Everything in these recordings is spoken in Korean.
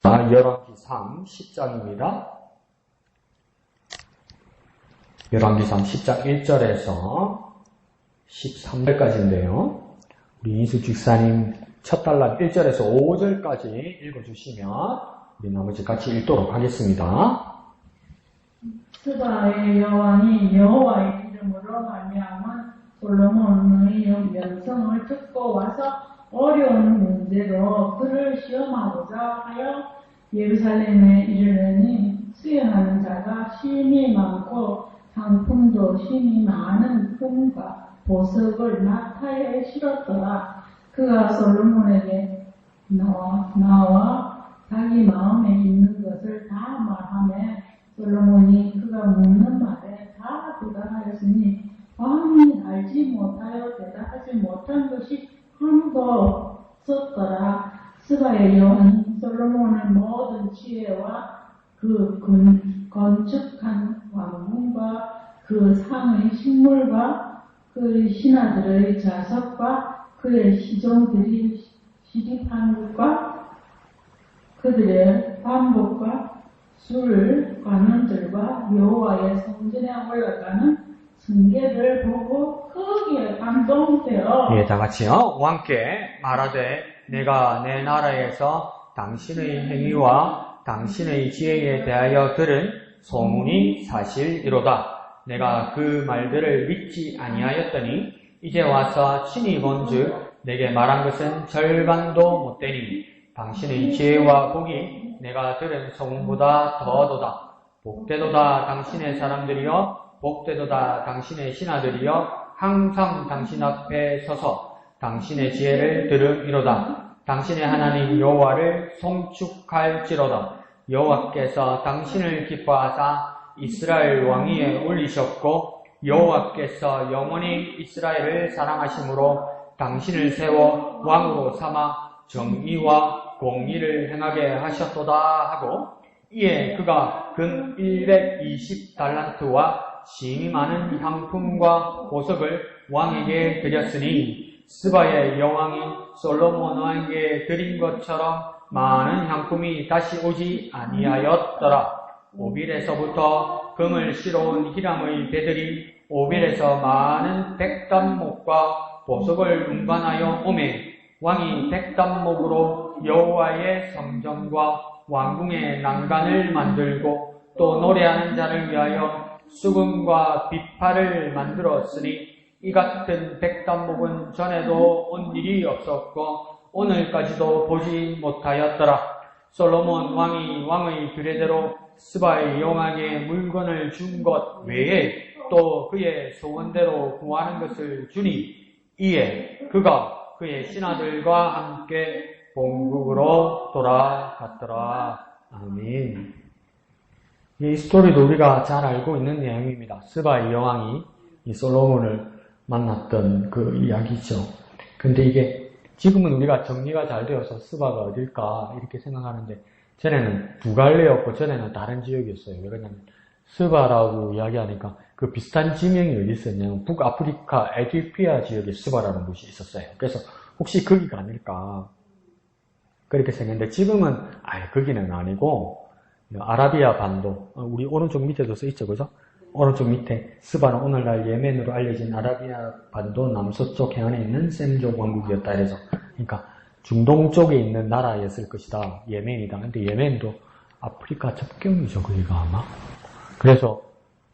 열왕기상 10장입니다. 열왕기상 10장 1절에서 13절까지인데요. 우리 이수 집사님 첫 단락 1절에서 5절까지 읽어주시면 우리 나머지 같이 읽도록 하겠습니다. 스바의 여왕이 여호와의 이름으로 말미암은 솔로몬의 명성을 듣고 와서 어려운 문제로 그를 시험하고자 하여 예루살렘에 이르르니 수행하는 자가 심히 많고 상품도 심히 많은 금과 보석을 나타에 실었더라. 그가 솔로몬에게 나와 자기 마음에 있는 것을 다 말하며 솔로몬이 그가 묻는 말에 다 대답하였으니 왕이 알지 못하여 대답하지 못한 것이 하나도 없었더라. 스바의 여왕이 솔로몬의 모든 지혜와 그 건축한 왕궁과 그 상의 식물과 그의 신하들의 자석과 그의 시종들이 시집한 것과 그들의 반복과 술 관원들과 여호와의 성전에 올라가는 승계를 보고 크게 감동되어 예, 다 같이요. 왕께 말하되 내가 내 나라에서 당신의 행위와 당신의 지혜에 대하여 들은 소문이 사실이로다. 내가 그 말들을 믿지 아니하였더니 이제 와서 친히 본즉 내게 말한 것은 절반도 못되니 당신의 지혜와 복이 내가 들은 소문보다 더하도다. 복되도다 당신의 사람들이여, 복되도다 당신의 신하들이여, 항상 당신 앞에 서서 당신의 지혜를 들음이로다. 당신의 하나님 여호와를 송축할지로다. 여호와께서 당신을 기뻐하사 이스라엘 왕위에 올리셨고 여호와께서 영원히 이스라엘을 사랑하심으로 당신을 세워 왕으로 삼아 정의와 공의를 행하게 하셨도다 하고, 이에 그가 금 120달란트와 심히 많은 향품과 보석을 왕에게 드렸으니 스바의 여왕이 솔로몬 왕에게 드린 것처럼 많은 향품이 다시 오지 아니하였더라. 오빌에서부터 금을 실어온 히람의 배들이 오빌에서 많은 백단목과 보석을 운반하여 오매 왕이 백단목으로 여호와의 성전과 왕궁의 난간을 만들고 또 노래하는 자를 위하여 수금과 비파를 만들었으니 이 같은 백단목은 전에도 온 일이 없었고 오늘까지도 보지 못하였더라. 솔로몬 왕이 왕의 규례대로 스바의 여왕에게 물건을 준 것 외에 또 그의 소원대로 구하는 것을 주니 이에 그가 그의 신하들과 함께 본국으로 돌아갔더라. 아멘. 이 스토리도 우리가 잘 알고 있는 내용입니다. 스바의 여왕이 이 솔로몬을 만났던 그 이야기죠. 근데 이게 지금은 우리가 정리가 잘 되어서 스바가 어딜까 이렇게 생각하는데 전에는 두갈레였고 전에는 다른 지역이었어요. 왜 그러냐면 스바라고 이야기하니까 그 비슷한 지명이 어디 있었냐면 북아프리카 에티오피아 지역에 스바라는 곳이 있었어요. 그래서 혹시 거기가 아닐까 그렇게 생각했는데 지금은 거기는 아니고 아라비아 반도, 우리 오른쪽 밑에도 써있죠, 그죠? 오른쪽 밑에 스바는 오늘날 예멘으로 알려진 아라비아 반도 남서쪽 해안에 있는 셈족 왕국이었다 해서, 그러니까 중동 쪽에 있는 나라였을 것이다. 예멘이다. 근데 예멘도 아프리카 접경이죠, 거기가 아마. 그래서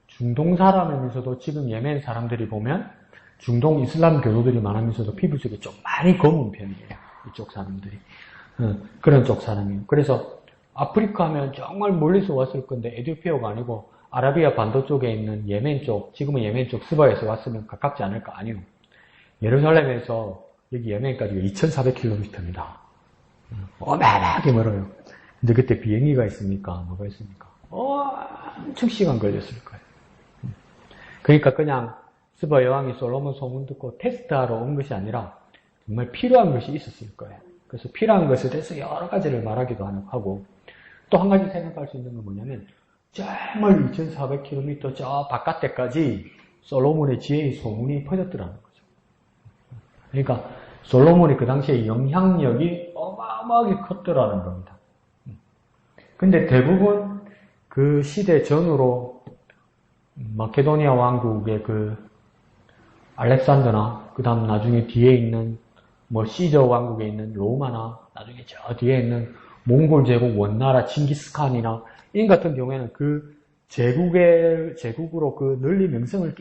중동 사람이면서도 지금 예멘 사람들이 보면 중동 이슬람 교도들이 많으면서도 피부색이 좀 많이 검은 편이에요. 이쪽 사람들이. 그런 쪽 사람이에요. 그래서 아프리카 하면 정말 멀리서 왔을 건데 에티오피아가 아니고 아라비아 반도 쪽에 있는 예멘 쪽, 지금은 예멘 쪽 스바에서 왔으면 가깝지 않을까? 아니요. 예루살렘에서 여기 예멘까지가 2400km입니다. 어마어마하게 멀어요. 근데 그때 비행기가 있습니까? 뭐가 있습니까? 엄청 시간 걸렸을 거예요. 그러니까 그냥 스바 여왕이 솔로몬 소문 듣고 테스트하러 온 것이 아니라 정말 필요한 것이 있었을 거예요. 그래서 필요한 것에 대해서 여러 가지를 말하기도 하고, 또 한 가지 생각할 수 있는 건 뭐냐면 정말 2400km 저 바깥에까지 솔로몬의 지혜의 소문이 퍼졌더라는 거죠. 그러니까 솔로몬이 그 당시에 영향력이 어마어마하게 컸더라는 겁니다. 근데 대부분 그 시대 전후로 마케도니아 왕국의 그 알렉산더나 그 다음 나중에 뒤에 있는 뭐 시저 왕국에 있는 로마나 나중에 저 뒤에 있는 몽골 제국 원나라 칭기스칸이나 이 같은 경우에는 그 제국으로 그 널리 명성을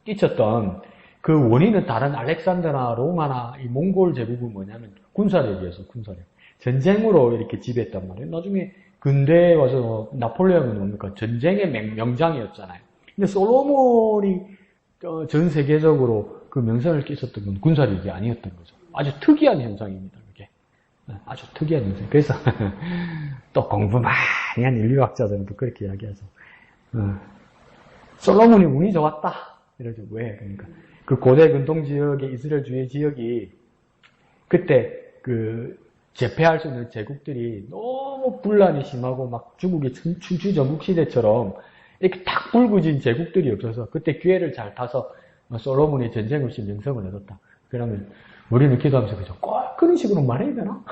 끼쳤던 그 원인은 다른 알렉산더나 로마나 이 몽골 제국은 뭐냐면 군사력이어서 군사력. 전쟁으로 이렇게 지배했단 말이에요. 나중에 근대에 와서 나폴레옹은 뭡니까? 전쟁의 명장이었잖아요. 근데 솔로몬이 전 세계적으로 그 명성을 끼쳤던 건 군사력이 아니었던 거죠. 아주 특이한 현상입니다. 그게 아주 특이한 현상. 그래서 또 공부 많이 한 인류학자들은 또 그렇게 이야기하죠. 솔로몬이 운이 좋았다. 이러죠. 왜? 그러니까 그 고대 근동 지역의 이스라엘 주의 지역이 그때 그 제패할 수 있는 제국들이 너무 분란이 심하고 막 중국의 춘추 전국 시대처럼 이렇게 탁 불구진 제국들이 없어서 그때 기회를 잘 타서 솔로몬이 전쟁 없이 명성을 얻었다. 그러면 우리는 기도하면서 그죠? 꼭 그런 식으로 말해야 되나?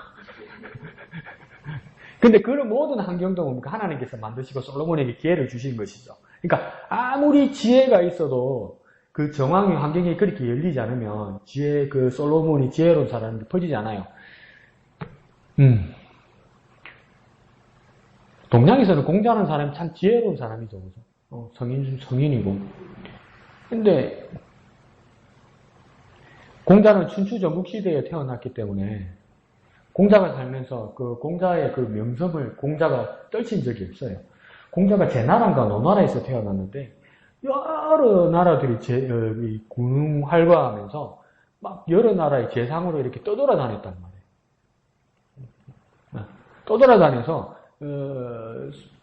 근데 그런 모든 환경도 뭡니까? 하나님께서 만드시고 솔로몬에게 기회를 주신 것이죠. 그러니까 아무리 지혜가 있어도 그 정황의 환경이 그렇게 열리지 않으면 그 솔로몬이 지혜로운 사람이 퍼지지 않아요. 동양에서는 공자라는 사람이 참 지혜로운 사람이죠. 그죠? 성인이고. 근데 공자는 춘추 전국 시대에 태어났기 때문에 공자가 살면서 그 공자의 그 명성을 공자가 떨친 적이 없어요. 공자가 제나라인가 노나라에서 태어났는데 여러 나라들이 군웅 활과하면서 막 여러 나라의 재상으로 이렇게 떠돌아다녔단 말이에요. 떠돌아다녀서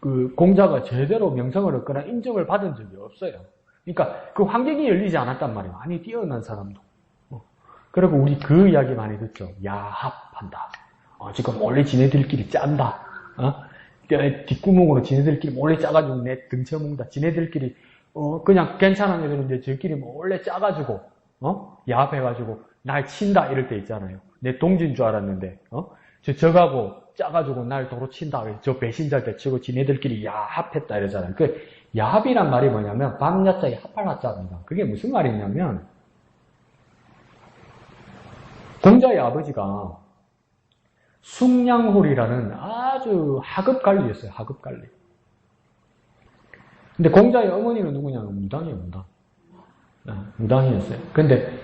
그 공자가 제대로 명성을 얻거나 인정을 받은 적이 없어요. 그러니까 그 환경이 열리지 않았단 말이에요. 많이 뛰어난 사람도. 그리고 우리 그 이야기 많이 듣죠. 야합한다. 지금 몰래 지네들끼리 짠다. 뒷구멍으로 지네들끼리 몰래 짜가지고 내 등쳐먹는다. 지네들끼리 그냥 괜찮은 애들인데 저끼리 몰래 짜가지고 야합해가지고 날 친다 이럴 때 있잖아요. 내 동지인 줄 알았는데 저가고 짜가지고 날 도로 친다. 저 배신자한테 치고 지네들끼리 야합했다 이러잖아요. 그 야합이란 말이 뭐냐면 밤야자에 합할 하자입니다. 그게 무슨 말이냐면 공자의 아버지가 숙량홀이라는 아주 하급관리였어요. 하급관리. 근데 공자의 어머니는 누구냐면 무당이에요. 무당. 무당이었어요. 근데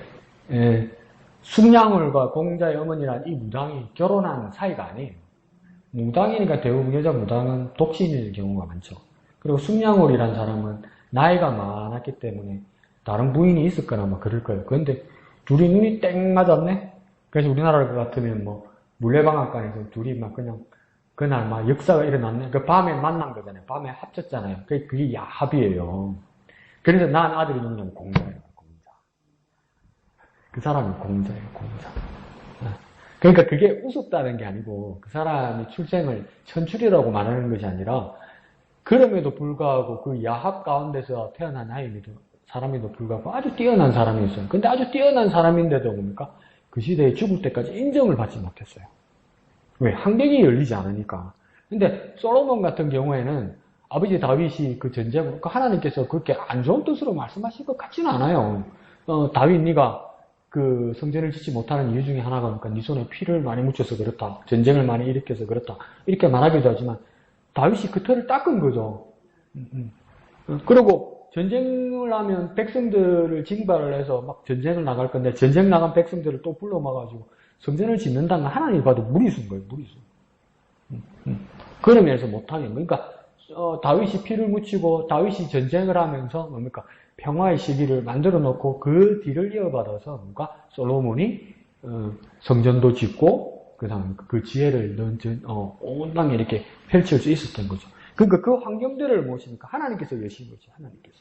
숙량홀과 공자의 어머니란 이 무당이 결혼한 사이가 아니에요. 무당이니까 대부분 여자 무당은 독신일 경우가 많죠. 그리고 숙량홀이란 사람은 나이가 많았기 때문에 다른 부인이 있었거나 막 그럴 거예요. 그런데 둘이 눈이 땡 맞았네? 그래서 우리나라 같으면 뭐 물레방앗간에서 둘이 막 그냥 그날 막 역사가 일어났네. 그 밤에 만난 거잖아요. 밤에 합쳤잖아요. 그게 야합이에요. 그래서 난 아들이 누구냐면 공자예요. 공자. 그 사람이 공자예요. 공자. 그러니까 그게 우습다는 게 아니고 그 사람이 출생을 천출이라고 말하는 것이 아니라 그럼에도 불구하고 그 야합 가운데서 태어난 사람에도 불구하고 아주 뛰어난 사람이었어요. 근데 아주 뛰어난 사람인데도 뭡니까? 그 시대에 죽을 때까지 인정을 받지 못했어요. 왜? 환경이 열리지 않으니까. 근데 솔로몬 같은 경우에는 아버지 다윗이 그 전쟁으로 하나님께서 그렇게 안 좋은 뜻으로 말씀하실 것 같지는 않아요. 다윗 네가 그 성전을 짓지 못하는 이유 중에 하나가 그러니까 네 손에 피를 많이 묻혀서 그렇다. 전쟁을 많이 일으켜서 그렇다. 이렇게 말하기도 하지만 다윗이 그 털을 닦은 거죠. 그리고 전쟁을 하면 백성들을 징발을 해서 막 전쟁을 나갈 건데 전쟁 나간 백성들을 또 불러 모아가지고 성전을 짓는다는 건 하나님이 봐도 무리수인 거예요. 무리수. 그런 면에서 못하게. 그러니까 다윗이 피를 묻히고 다윗이 전쟁을 하면서 뭡니까? 평화의 시기를 만들어 놓고 그 뒤를 이어받아서 뭔가 솔로몬이 성전도 짓고 그다음 그 지혜를 온 땅에 이렇게 펼칠 수 있었던 거죠. 그러니까 그 환경들을 모시니까 하나님께서 여신 거지. 하나님께서.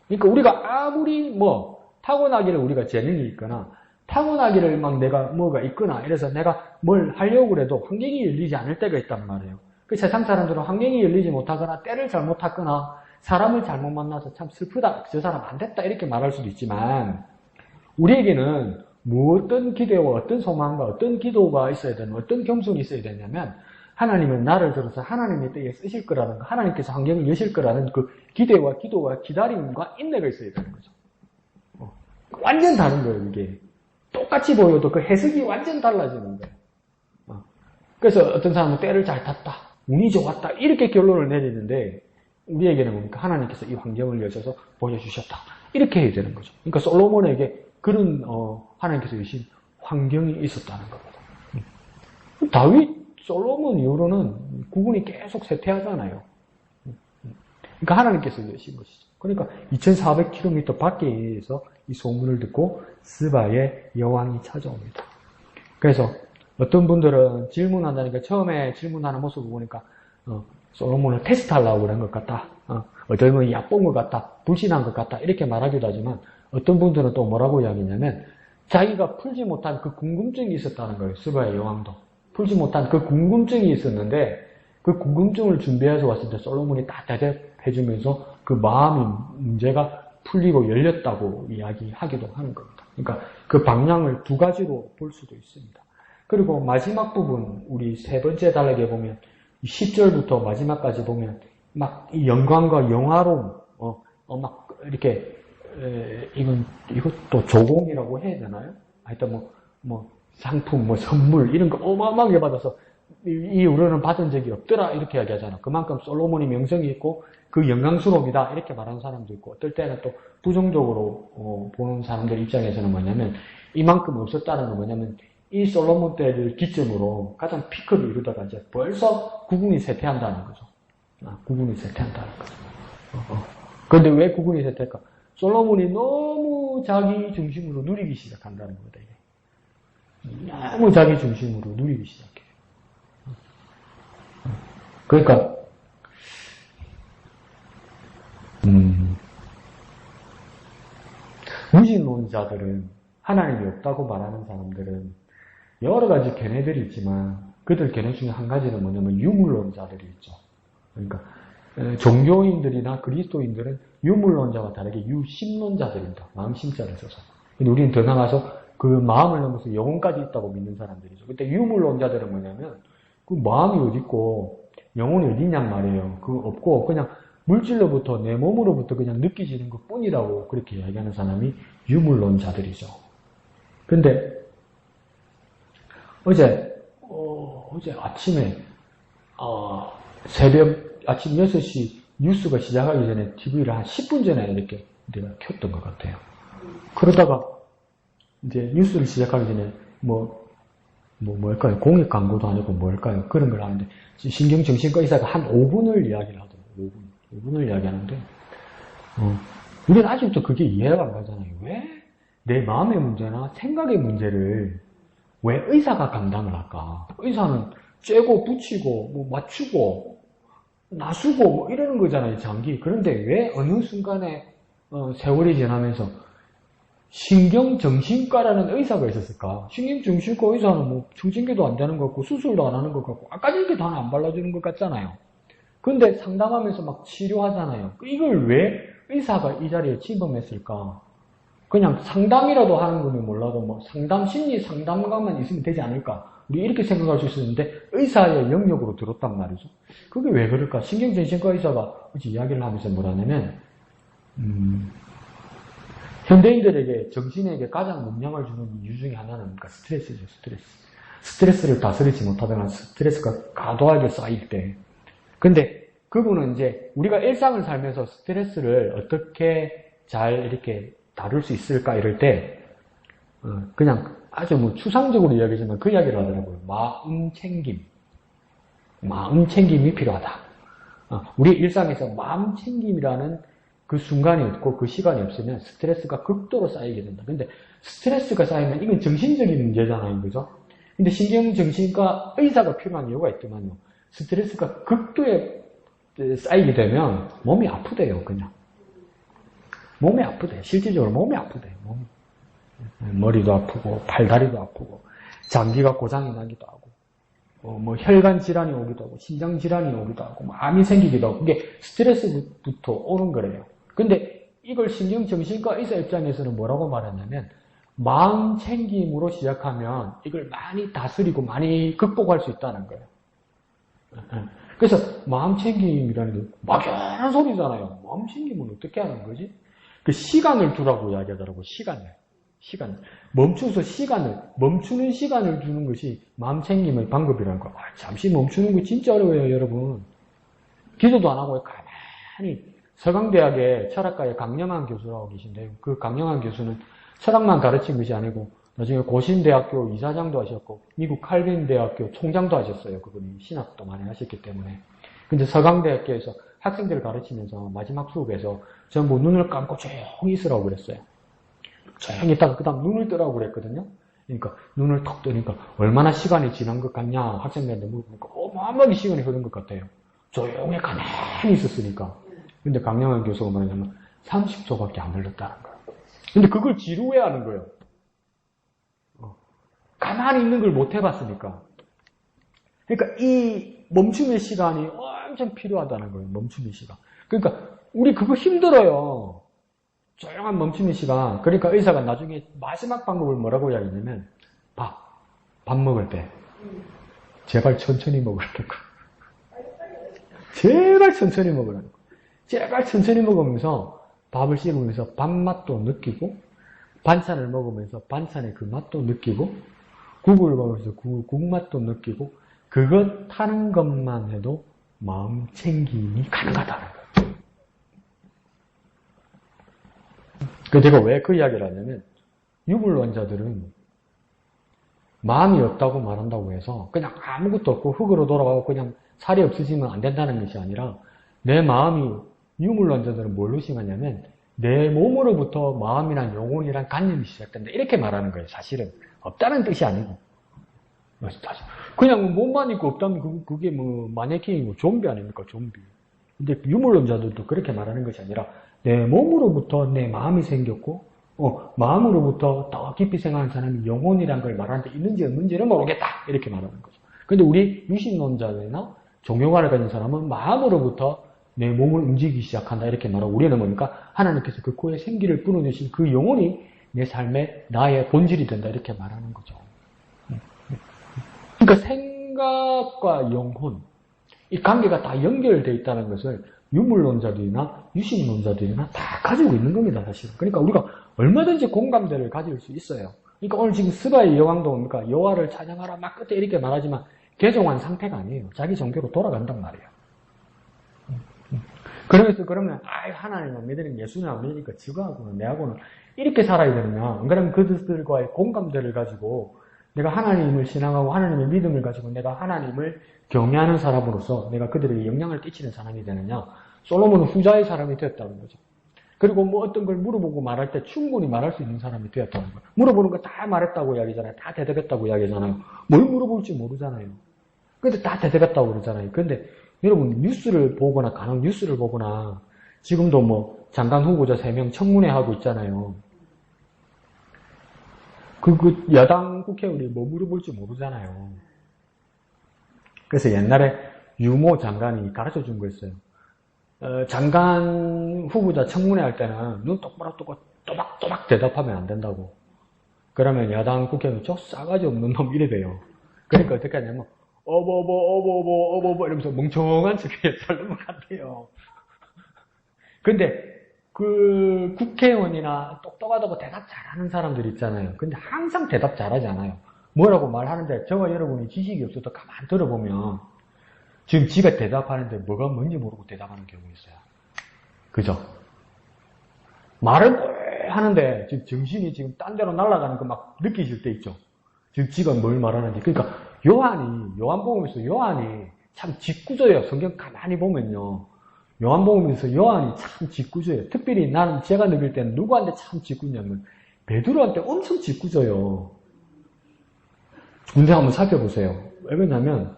그러니까 우리가 아무리 뭐 타고나기를 우리가 재능이 있거나 타고나기를 막 내가 뭐가 있거나 이래서 내가 뭘 하려고 그래도 환경이 열리지 않을 때가 있단 말이에요. 그 세상 사람들은 환경이 열리지 못하거나 때를 잘못 탔거나 사람을 잘못 만나서 참 슬프다. 저 사람 안 됐다. 이렇게 말할 수도 있지만 우리에게는 뭐 어떤 기대와 어떤 소망과 어떤 기도가 있어야 되는 어떤 겸손이 있어야 되냐면 하나님은 나를 들어서 하나님의 때에 쓰실 거라는 거, 하나님께서 환경을 여실 거라는 그 기대와 기도와 기다림과 인내가 있어야 되는 거죠. 완전 다른 거예요, 이게. 똑같이 보여도 그 해석이 완전 달라지는 거예요. 그래서 어떤 사람은 때를 잘 탔다, 운이 좋았다, 이렇게 결론을 내리는데, 우리에게는 뭡니까? 하나님께서 이 환경을 여셔서 보여주셨다. 이렇게 해야 되는 거죠. 그러니까 솔로몬에게 그런, 하나님께서 여신 환경이 있었다는 겁니다. 다윗, 솔로몬 이후로는 국군이 계속 쇠퇴하잖아요. 그러니까 하나님께서 여신 것이죠. 그러니까 2400km 밖에서 이 소문을 듣고 스바의 여왕이 찾아옵니다. 그래서 어떤 분들은 질문한다니까 처음에 질문하는 모습을 보니까 솔로몬을 테스트하려고 그런 것 같다. 어떤 분은 얕본 것 같다. 불신한 것 같다. 이렇게 말하기도 하지만 어떤 분들은 또 뭐라고 이야기하냐면 자기가 풀지 못한 그 궁금증이 있었다는 거예요. 스바의 여왕도. 풀지 못한 그 궁금증이 있었는데 그 궁금증을 준비해서 왔을 때 솔로몬이 다 대답해주면서 그 마음이 문제가 풀리고 열렸다고 이야기하기도 하는 겁니다. 그러니까 그 방향을 두 가지로 볼 수도 있습니다. 그리고 마지막 부분, 우리 세 번째 단락에 보면 10절부터 마지막까지 보면 막 영광과 영화로움, 막 이렇게 이것도 조공이라고 해야 되나요? 하여튼 뭐 상품, 뭐 선물 이런 거 어마어마하게 받아서 이 우리는 받은 적이 없더라 이렇게 이야기하잖아. 그만큼 솔로몬이 명성이 있고 그 영광스러움이다 이렇게 말하는 사람도 있고 어떨 때는 또 부정적으로 보는 사람들 입장에서는 뭐냐면 이만큼 없었다는 건 뭐냐면 이 솔로몬 때를 기점으로 가장 피크를 이루다가 이제 벌써 국군이 쇠퇴한다는 거죠. 국군이 쇠퇴한다는 거죠. 그런데 왜 국군이 쇠퇴할까? 솔로몬이 너무 자기 중심으로 누리기 시작한다는 겁니다. 이게. 너무 자기 중심으로 누리기 시작해요. 그러니까 무신론자들은 하나님이 없다고 말하는 사람들은 여러 가지 견해들이 있지만 그들 견해 중에 한 가지는 뭐냐면 유물론자들이 있죠. 그러니까 종교인들이나 그리스도인들은 유물론자와 다르게 유심론자들입니다. 마음 심자를 써서. 근데 우리는 더 나가서 그 마음을 넘어서 영혼까지 있다고 믿는 사람들이죠. 근데 유물론자들은 뭐냐면 그 마음이 어디 있고 영혼이 어디 있냔 말이에요. 그거 없고 그냥 물질로부터 내 몸으로부터 그냥 느껴지는 것 뿐이라고 그렇게 이야기하는 사람이 유물론자들이죠. 근데 어제 아침에 새벽 아침 6시 뉴스가 시작하기 전에 TV를 한 10분 전에 이렇게 내가 켰던 것 같아요. 그러다가 이제 뉴스를 시작하기 전에 뭘까요? 공익 광고도 아니고 뭘까요? 그런 걸 하는데 신경정신과 의사가 한 5분을 이야기를 하더라고요. 5분을 이야기하는데 우리는 아직도 그게 이해가 안 가잖아요. 왜 내 마음의 문제나 생각의 문제를 왜 의사가 감당을 할까? 의사는 째고 붙이고 맞추고 나수고 이러는 거잖아요. 장기. 그런데 왜 어느 순간에 세월이 지나면서 신경정신과라는 의사가 있었을까? 신경정신과 의사는 청진기도 안 되는 것 같고 수술도 안 하는 것 같고 아까진게 다 안 발라주는 것 같잖아요. 근데 상담하면서 막 치료하잖아요. 이걸 왜 의사가 이 자리에 침범했을까? 그냥 상담이라도 하는 거면 몰라도 심리 상담가만 있으면 되지 않을까? 우리 이렇게 생각할 수 있었는데 의사의 영역으로 들었단 말이죠. 그게 왜 그럴까? 신경정신과 의사가 어제 이야기를 하면서 뭐라냐면 현대인들에게 정신에게 가장 영향을 주는 이유 중에 하나는 그러니까 스트레스죠. 스트레스를 다스리지 못하다가 스트레스가 과도하게 쌓일 때. 근데 그분은 이제 우리가 일상을 살면서 스트레스를 어떻게 잘 이렇게 다룰 수 있을까 이럴 때 그냥 아주 추상적으로 이야기하지만 그 이야기를 하더라고요. 마음 챙김이 필요하다. 우리 일상에서 마음 챙김이라는 그 순간이 없고 그 시간이 없으면 스트레스가 극도로 쌓이게 된다. 근데 스트레스가 쌓이면 이건 정신적인 문제잖아요. 그죠? 근데 신경정신과 의사가 필요한 이유가 있더만요. 스트레스가 극도에 쌓이게 되면 몸이 아프대요. 그냥. 몸이 아프대. 실질적으로 몸이 아프대. 머리도 아프고 팔다리도 아프고 장기가 고장이 나기도 하고 혈관 질환이 오기도 하고 심장 질환이 오기도 하고 암이 생기기도 하고 그게 스트레스부터 오는 거래요. 근데 이걸 신경정신과 의사 입장에서는 뭐라고 말하냐면 마음 챙김으로 시작하면 이걸 많이 다스리고 많이 극복할 수 있다는 거예요. 그래서 마음 챙김이라는 게 막연한 소리잖아요. 마음 챙김은 어떻게 하는 거지? 그 시간을 두라고 이야기하더라고. 시간을. 멈추는 시간을 주는 것이 마음 챙김의 방법이라는 거. 잠시 멈추는 거 진짜 어려워요, 여러분. 기도도 안 하고 가만히 서강대학의 철학과의 강영한 교수라고 계신데요. 그 강영한 교수는 철학만 가르친 것이 아니고 나중에 고신대학교 이사장도 하셨고 미국 칼빈 대학교 총장도 하셨어요. 그분이 신학도 많이 하셨기 때문에. 근데 서강대학교에서 학생들을 가르치면서 마지막 수업에서 전부 눈을 감고 조용히 있으라고 그랬어요. 조용히 있다가 그 다음 눈을 뜨라고 그랬거든요. 그러니까 눈을 턱 뜨니까 얼마나 시간이 지난 것 같냐 학생들한테 물어보니까 어마어마하게 시간이 흐른 것 같아요. 조용히 가만히 있었으니까. 근데 강영한 교수가 뭐냐면 30초밖에 안 흘렀다는 거예요. 근데 그걸 지루해하는 거예요. 가만히 있는 걸 못 해봤으니까. 그러니까 이 멈춤의 시간이 엄청 필요하다는 거예요. 멈춤의 시간. 그러니까 우리 그거 힘들어요. 조용한 멈춤의 시간. 그러니까 의사가 나중에 마지막 방법을 뭐라고 이야기하냐면 밥 먹을 때 제발 천천히 먹으라는 거. 제발 천천히 먹으라는 거. 제발 천천히 먹으면서 밥을 씹으면서 밥 맛도 느끼고 반찬을 먹으면서 반찬의 그 맛도 느끼고 국을 먹으면서 국 맛도 느끼고 그것 하는 것만 해도 마음 챙김이 가능하다는 거예요. 제가 왜 그 이야기를 하냐면 유불론자들은 마음이 없다고 말한다고 해서 그냥 아무것도 없고 흙으로 돌아가고 그냥 살이 없으시면 안 된다는 것이 아니라 내 마음이 유물론자들은 뭘로 심하냐면 내 몸으로부터 마음이란 영혼이란 관념이 시작된다. 이렇게 말하는 거예요. 사실은. 없다는 뜻이 아니고. 그냥 몸만 있고 없다면 그게 뭐 마네킹이고 좀비 아닙니까? 좀비. 근데 유물론자들도 그렇게 말하는 것이 아니라 내 몸으로부터 내 마음이 생겼고 마음으로부터 더 깊이 생각하는 사람이 영혼이란 걸 말하는데 있는지 없는지는 모르겠다. 이렇게 말하는 거죠. 근데 우리 유신론자들이나 종교관을 가진 사람은 마음으로부터 내 몸을 움직이기 시작한다. 이렇게 말하고 우리는 뭡니까? 하나님께서 그 코에 생기를 불어넣으신 그 영혼이 내 삶의 나의 본질이 된다. 이렇게 말하는 거죠. 그러니까 생각과 영혼, 이 관계가 다 연결되어 있다는 것을 유물론자들이나 유신론자들이나 다 가지고 있는 겁니다. 사실은. 그러니까 우리가 얼마든지 공감대를 가질 수 있어요. 그러니까 오늘 지금 스바의 여왕도 뭡니까? 여호와를 찬양하라 막 끝에 이렇게 말하지만 개종한 상태가 아니에요. 자기 종교로 돌아간단 말이에요. 그러면 하나님은 믿으니 예수는 안 믿으니까 지구하고는 내하고는 이렇게 살아야 되느냐. 그러면 그들과의 공감대를 가지고 내가 하나님을 신앙하고 하나님의 믿음을 가지고 내가 하나님을 경외하는 사람으로서 내가 그들에게 영향을 끼치는 사람이 되느냐. 솔로몬은 후자의 사람이 되었다는 거죠. 그리고 뭐 어떤 걸 물어보고 말할 때 충분히 말할 수 있는 사람이 되었다는 거예요. 물어보는 거 다 말했다고 이야기잖아요. 다 대답했다고 이야기하잖아요. 뭘 물어볼지 모르잖아요. 근데 다 대답했다고 그러잖아요. 근데 여러분 뉴스를 보거나 간혹 뉴스를 보거나 지금도 뭐 장관 후보자 3명 청문회 하고 있잖아요. 그 야당 국회의원이 뭐 물어볼지 모르잖아요. 그래서 옛날에 유모 장관이 가르쳐 준 거 있어요. 장관 후보자 청문회 할 때는 눈 똑바로 뜨고 또박또박 대답하면 안 된다고. 그러면 야당 국회의원이 저 싸가지 없는 놈 이래 돼요. 그러니까 어떻게 하냐면 어버버 이러면서 멍청한 척해 잘 넘어간대요. 근데 그 국회의원이나 똑똑하다고 대답 잘하는 사람들 있잖아요. 근데 항상 대답 잘하지 않아요. 뭐라고 말하는데 저와 여러분이 지식이 없어도 가만 들어보면 지금 지가 대답하는데 뭐가 뭔지 모르고 대답하는 경우 있어요. 그죠? 말을 하는데 지금 정신이 지금 딴 데로 날아가는 거 막 느끼실 때 있죠. 지금 지가 뭘 말하는지. 그러니까 요한복음에서 요한이 참 짓궂어요. 성경 가만히 보면요. 요한복음에서 요한이 참 짓궂어요. 특별히 나는 제가 느낄 때는 누구한테 참 짓궂냐면 베드로한테 엄청 짓궂어요. 근데 한번 살펴보세요. 왜 그러냐면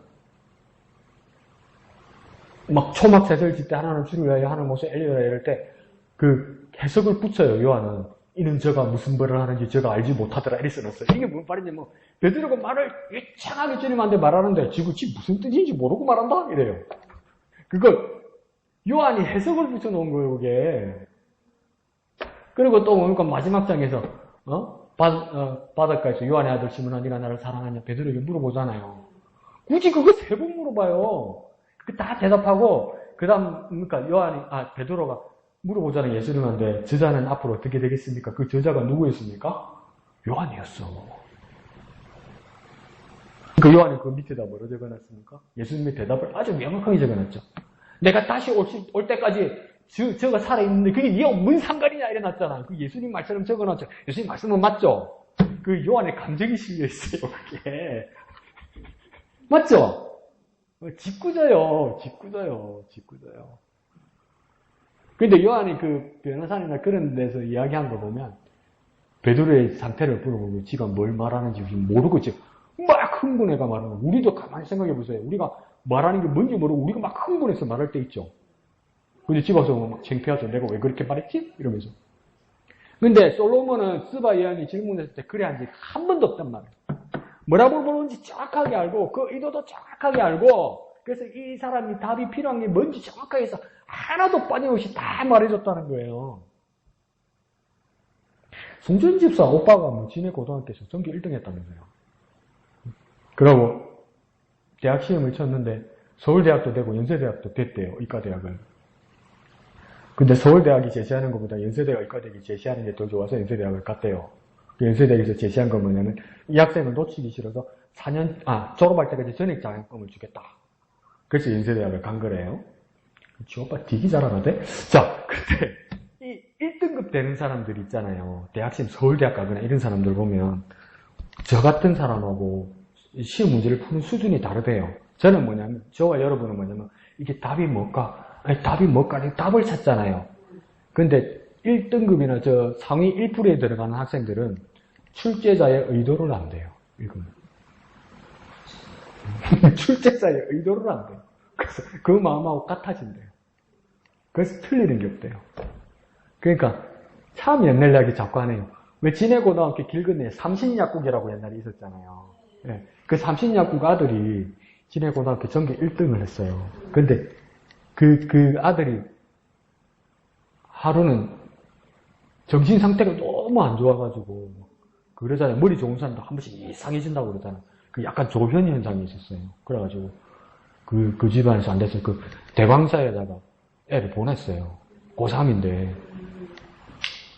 막 초막셋을 짓때 하나는 주를 위하여 하나는 모세 엘리야라 이럴 때 그 해석을 붙여요. 요한은 이는 저가 무슨 벌을 하는지 저가 알지 못하더라 이리 써놨어요. 이게 뭔 말이냐면 베드로가 말을 유창하게 주님한테 말하는데 지금 무슨 뜻인지 모르고 말한다 이래요. 그걸 요한이 해석을 붙여놓은 거예요. 그게. 그리고 또 뭡니까 마지막 장에서 바닷가에서 요한의 아들 시몬아 네가 나를 사랑하냐 베드로에게 물어보잖아요. 굳이 그거 3번 물어봐요. 다 대답하고, 그 다음, 그러니까 베드로가 물어보잖아요, 예수님한테. 저자는 앞으로 어떻게 되겠습니까? 그 저자가 누구였습니까? 요한이었어. 그 요한이 그 밑에다 뭐로 적어놨습니까? 예수님의 대답을 아주 명확하게 적어놨죠. 내가 다시 올 때까지 저가 살아있는데 그게 니하고 뭔 상관이냐 이래놨잖아. 그 예수님 말처럼 적어놨죠. 예수님 말씀은 맞죠? 그 요한의 감정이 실려있어요, 그게. 맞죠? 짓궂어요. 근데 요한이 그 변호사님이나 그런 데서 이야기한 거 보면 베드로의 상태를 물어보고 지가 뭘 말하는지 모르고 지금 막 흥분해가 말하는 거예요. 우리도 가만히 생각해 보세요. 우리가 말하는 게 뭔지 모르고 우리가 막 흥분해서 말할 때 있죠. 근데 집 와서 막 창피하죠. 내가 왜 그렇게 말했지? 이러면서. 근데 솔로몬은 스바 예언이 질문했을 때 그래 한 적이 한 번도 없단 말이에요. 뭐라고 물었는지 정확하게 알고 그 의도도 정확하게 알고 그래서 이 사람이 답이 필요한 게 뭔지 정확하게 해서 하나도 빠짐없이 다 말해줬다는 거예요. 송준 집사 오빠가 뭐 진해 고등학교에서 전교 1등 했다면서요. 그러고 대학 시험을 쳤는데 서울대학도 되고 연세대학도 됐대요. 이과대학을. 근데 서울대학이 제시하는 것보다 연세대가 이과대학이 제시하는 게 더 좋아서 연세대학을 갔대요. 연세대에서 제시한 건 뭐냐면 이 학생을 놓치기 싫어서 졸업할 때까지 전액 장학금을 주겠다. 그래서 연세대학을 간 거래요. 지 오빠 되게 잘하는데? 자, 근데 이 1등급 되는 사람들 있잖아요. 대학생 서울대학 가거나 이런 사람들 보면 저 같은 사람하고 시험 문제를 푸는 수준이 다르대요. 저는 뭐냐면, 저와 여러분은 뭐냐면, 이게 답이 뭘까? 답을 찾잖아요. 근데 1등급이나 저 상위 1%에 들어가는 학생들은 출제자의 의도를 안 돼요. 읽으면. 출제자의 의도를 안 돼요. 그래서 그 마음하고 같아진대요. 그래서 틀리는 게 없대요. 그러니까 참 옛날 이야기 자꾸 하네요. 왜 진해고등학교 길 건너에 삼신약국이라고 옛날에 있었잖아요. 네. 그 삼신약국 아들이 진해고등학교 전교 1등을 했어요. 근데 그 아들이 하루는 정신 상태가 너무 안 좋아가지고 그러잖아요. 머리 좋은 사람도 한 번씩 이상해진다고 그러잖아요. 그 약간 조현 현상이 있었어요. 그래가지고 그 집안에서 안 돼서 그 대광사에다가 애를 보냈어요. 고3인데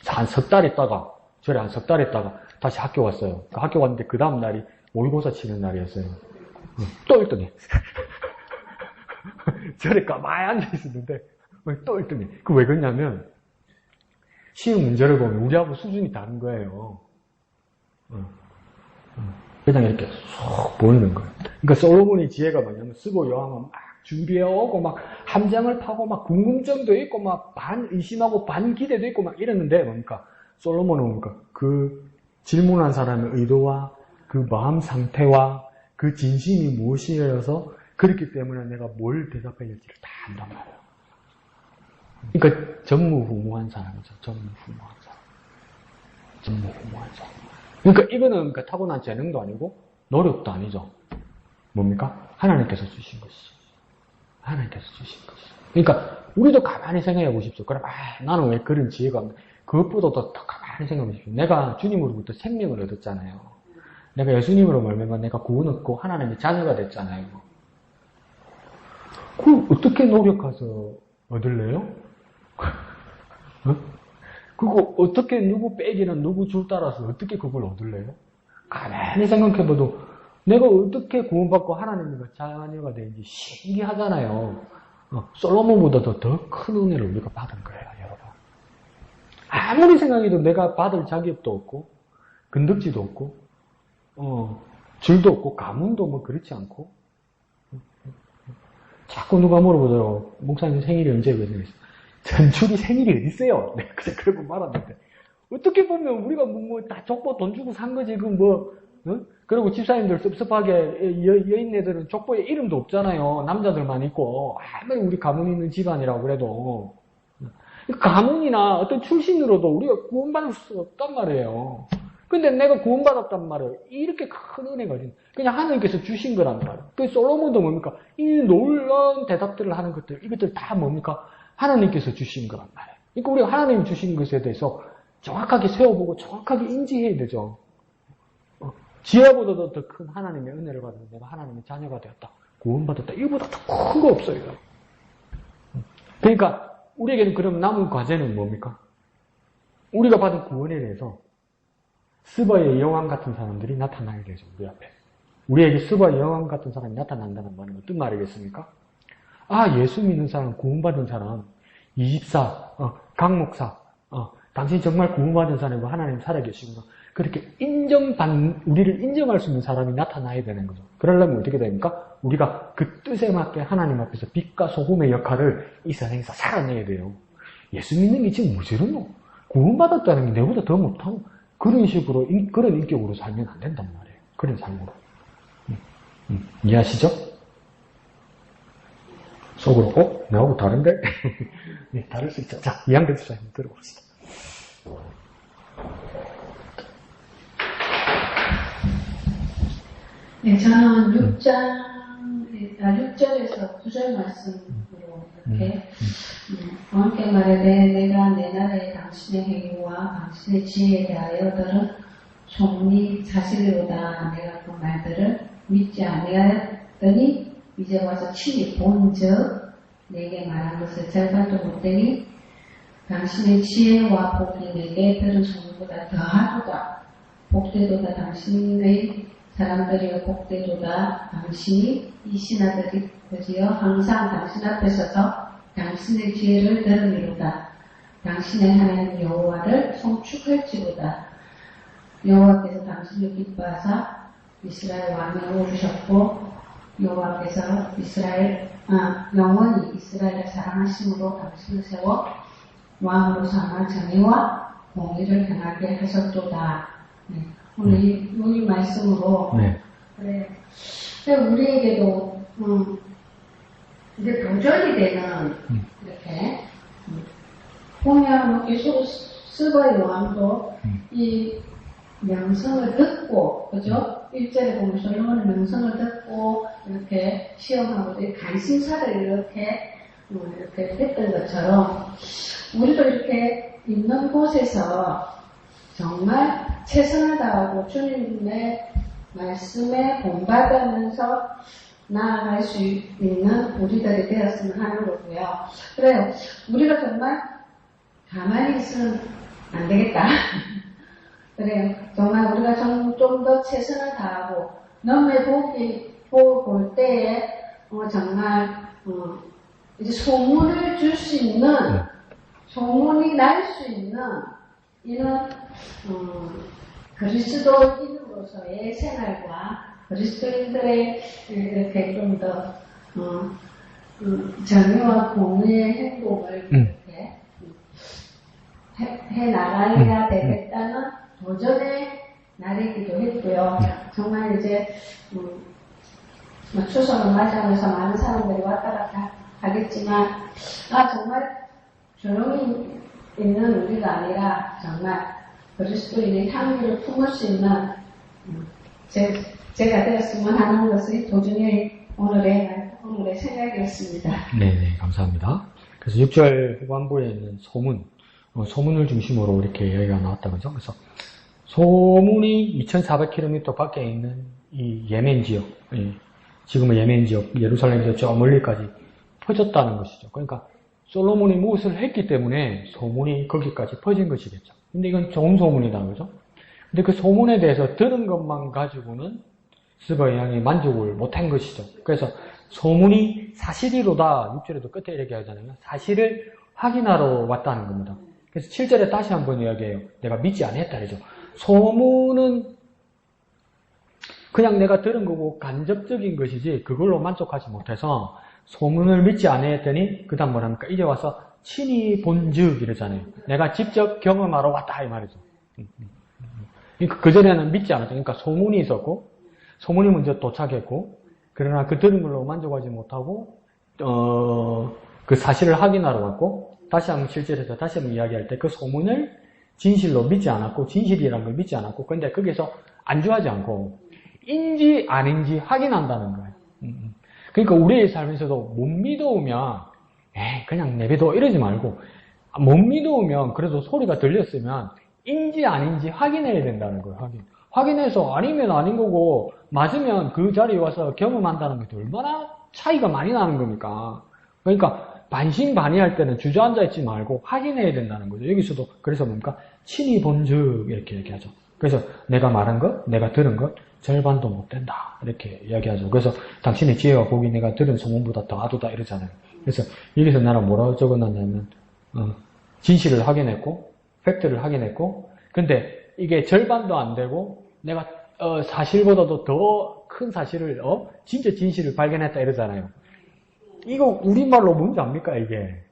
한 석 달 있다가 절에 한 석 달 있다가 다시 학교 왔어요. 학교 왔는데 그 다음 날이 모의고사 치는 날이었어요. 또 1등해. 절에 가만히 앉아있었는데 또 1등해. 그 왜 그러냐면 시험 문제를 보면 우리하고 수준이 다른 거예요. 그냥 이렇게 쏙 보이는 거예요. 그러니까 솔로몬의 지혜가 뭐냐면 쓰고 여하면 막 준비해오고 막 함장을 파고 막 궁금증도 있고 막 반 의심하고 반 기대도 있고 막 이랬는데 뭡니까? 솔로몬은 뭡니까? 그 질문한 사람의 의도와 그 마음 상태와 그 진심이 무엇이어서 그렇기 때문에 내가 뭘 대답해야 될지를 다 안단 말이에요. 그러니까 전무후무한 사람이죠. 전무후무한 사람. 그러니까 이거는 타고난 재능도 아니고 노력도 아니죠. 뭡니까? 하나님께서 주신 것이죠. 하나님께서 주신 것이죠. 그러니까 우리도 가만히 생각해 보십시오. 그럼 나는 왜 그런 지혜가 없나? 그것보다도 더 가만히 생각해 보십시오. 내가 주님으로부터 생명을 얻었잖아요. 내가 예수님으로 말미암아 내가 구원 얻고 하나님의 자녀가 됐잖아요. 그걸 어떻게 노력해서 얻을래요? 그거 어떻게 누구 빼기나 누구 줄 따라서 어떻게 그걸 얻을래요? 가만히 생각해봐도 내가 어떻게 구원받고 하나님의 자녀가 되는지 신기하잖아요. 솔로몬보다도 더 큰 은혜를 우리가 받은 거예요, 여러분. 아무리 생각해도 내가 받을 자격도 없고 건덕지도 없고 줄도 없고 가문도 뭐 그렇지 않고 자꾸 누가 물어보더라고. 목사님 생일이 언제거든요? 전줄이 생일이 어디 있어요? 내가 그냥 그러고 말았는데 어떻게 보면 우리가 다 족보 돈 주고 산 거지. 그리고 집사님들 섭섭하게 여인네들은 족보에 이름도 없잖아요. 남자들만 있고 아무리 우리 가문 있는 집안이라고 그래도 가문이나 어떤 출신으로도 우리가 구원받을 수 없단 말이에요. 근데 내가 구원받았단 말이에요. 이렇게 큰 은혜가 그냥 하나님께서 주신 거란 말이에요. 그 솔로몬도 뭡니까? 이 놀라운 대답들을 하는 것들, 이것들 다 뭡니까? 하나님께서 주신 거란 말이에요. 그러니까 우리가 하나님 주신 것에 대해서 정확하게 세워보고 정확하게 인지해야 되죠. 지혜보다도 더 큰 하나님의 은혜를 받아서 내가 하나님의 자녀가 되었다. 구원받았다. 이거보다 더 큰 거 없어요. 그러니까 우리에게는 그럼 남은 과제는 뭡니까? 우리가 받은 구원에 대해서 스바의 여왕 같은 사람들이 나타나야 되죠. 우리 앞에. 우리에게 스바의 여왕 같은 사람이 나타난다는 말은 어떤 말이겠습니까? 아, 예수 믿는 사람, 구원받은 사람, 이집사, 강목사, 당신이 정말 구원받은 사람이고 하나님 살아계시구나. 그렇게 우리를 인정할 수 있는 사람이 나타나야 되는 거죠. 그러려면 어떻게 됩니까? 우리가 그 뜻에 맞게 하나님 앞에서 빛과 소금의 역할을 이 세상에서 살아내야 돼요. 예수 믿는 게 지금 뭐지르노? 구원받았다는 게 내보다 더 못하고 그런 식으로, 그런 인격으로 살면 안 된단 말이에요. 그런 삶으로. 이해하시죠? 속으로, 나하고 다른데? 네, 다를 수 있죠. 자, 2학년 수사 한번 들어봅시다. 네, 저는 6절에서 9절 말씀으로 이렇게 함께 말하되 내가 내 나라의 당신의 행위와 당신의 지혜에 대하여 들은 소문이 사실이로다. 내가 그 말들을 믿지 아니하였더니 이제 와서 친히 본즉 내게 말한 것을 절반도 못되니 당신의 지혜와 복이 내게 들은 소문보다 더하도다. 복되도다. 당신의 사람들이여 복되도다. 당신이 이 신하들이여 항상 당신 앞에 서서 당신의 지혜를 들으리로다. 당신의 하나님 여호와를 송축할지로다. 여호와께서 당신을 기뻐하사 이스라엘 왕을 오르셨고 여호와께서 영원히 이스라엘을 사랑하심으로 당신을 세워 왕으로 삼아 정의와 공의를 행하게 하셨도다. 네. 오늘 이 말씀으로 그래 우리에게도 이제 도전이 되는 이렇게 보면 계속 스바의 왕도 이 명성을 듣고 그죠? 1절에 보면 솔로몬의 명성을 듣고 이렇게 시험하고 관심사를 이렇게 했던 것처럼 우리도 이렇게 있는 곳에서 정말 최선을 다하고 주님의 말씀에 본받으면서 나아갈 수 있는 우리들이 되었으면 하는 거고요. 그래요. 우리가 정말 가만히 있으면 안 되겠다. 그래요. 정말 우리가 좀 더 최선을 다하고 너의 복이 볼 때에 정말 이제 소문을 줄 수 있는 소문이 날 수 있는 이런 그리스도인으로서의 생활과 그리스도인들의 이렇게 좀 더 정의와 공의의 행동을 이렇게 해 나가야 되겠다는 도전의 날이기도 했고요. 정말 이제 추석을 맞이하면서 많은 사람들이 왔다 갔다 하겠지만 정말 조용히 있는 우리가 아니라 정말 그리스도인의 향기를 품을 수 있는 제가 되었으면 하는 것이 도중에 오늘의 생각이었습니다. 네, 감사합니다. 그래서 6절 후반부에 있는 소문을 중심으로 이렇게 이야기가 나왔다 그죠? 그래서 소문이 2400km 밖에 있는 이 예멘 지역, 지금의 예멘 지역, 예루살렘에서 저 멀리까지 퍼졌다는 것이죠. 그러니까 솔로몬이 무엇을 했기 때문에 소문이 거기까지 퍼진 것이겠죠. 근데 이건 좋은 소문이다 그죠? 근데 그 소문에 대해서 들은 것만 가지고는 스바의 왕이 만족을 못한 것이죠. 그래서 소문이 사실이로다 6절에도 끝에 이렇게 하잖아요. 사실을 확인하러 왔다는 겁니다. 그래서 7절에 다시 한번 이야기해요. 내가 믿지 않았다 그죠? 소문은 그냥 내가 들은 거고 간접적인 것이지 그걸로 만족하지 못해서 소문을 믿지 않았더니 그 다음 뭐랍니까? 이제 와서 친히 본즉 이러잖아요. 내가 직접 경험하러 왔다 이 말이죠. 그러니까 그전에는 믿지 않았죠. 그러니까 소문이 있었고 소문이 먼저 도착했고 그러나 그 들은 걸로 만족하지 못하고 그 사실을 확인하러 왔고 다시 한번 실제로서 다시 한번 이야기할 때 그 소문을 진실로 믿지 않았고 진실이라는 걸 믿지 않았고 근데 거기서 안주하지 않고 인지 아닌지 확인한다는 거예요. 그러니까 우리의 삶에서도 못 믿어오면 그냥 내비둬 이러지 말고 못 믿어오면 그래도 소리가 들렸으면 인지 아닌지 확인해야 된다는 거예요. 확인해서 아니면 아닌 거고 맞으면 그 자리에 와서 경험한다는 것도 얼마나 차이가 많이 나는 겁니까? 그러니까 반신반의할 때는 주저앉아 있지 말고 확인해야 된다는 거죠. 여기서도 그래서 뭡니까? 친히 본즉 이렇게 얘기하죠. 그래서 내가 말한 것, 내가 들은 것 절반도 못 된다 이렇게 이야기하죠. 그래서 당신의 지혜와 복이 내가 들은 소문보다 더하도다 이러잖아요. 그래서 여기서 나는 뭐라고 적어놨냐면 진실을 확인했고 팩트를 확인했고 근데 이게 절반도 안 되고 내가 사실보다도 더 큰 사실을 진짜 진실을 발견했다 이러잖아요. 이거 우리말로 뭔지 압니까 이게?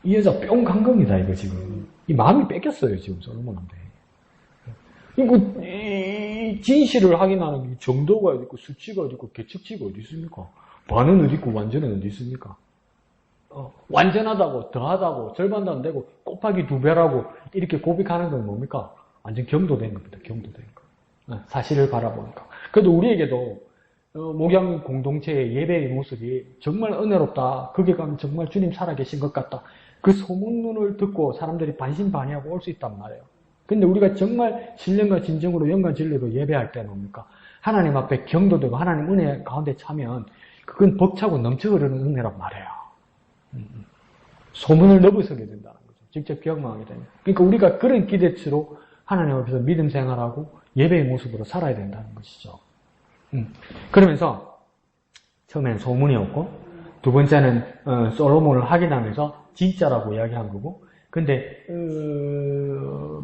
이 여자 뿅 간 겁니다 이거 지금. 이 마음이 뺏겼어요 지금 솔로몬한테. 이 진실을 확인하는 정도가 어디 있고 수치가 어디 있고 계측치가 어디 있습니까? 반은 어디 있고 완전은 어디 있습니까? 완전하다고 더하다고 절반도 안 되고 곱하기 2배라고 이렇게 고백하는 건 뭡니까? 완전 경도된 겁니다. 경도된 거. 사실을 바라보니까. 그래도 우리에게도 목양 공동체의 예배의 모습이 정말 은혜롭다. 거기 가면 정말 주님 살아계신 것 같다. 그 소문을 듣고 사람들이 반신반의하고 올 수 있단 말이에요. 근데 우리가 정말 신령과 진정으로 영과 진리로 예배할 때는 뭡니까? 하나님 앞에 경도되고 하나님 은혜 가운데 차면 그건 벅차고 넘쳐 흐르는 은혜란 말이에요. 소문을 넘어서게 된다는 거죠. 직접 경험하게 되면. 그러니까 우리가 그런 기대치로 하나님 앞에서 믿음 생활하고 예배의 모습으로 살아야 된다는 것이죠. 그러면서 처음에는 소문이었고 두 번째는 솔로몬을 확인하면서 진짜라고 이야기한 거고 근데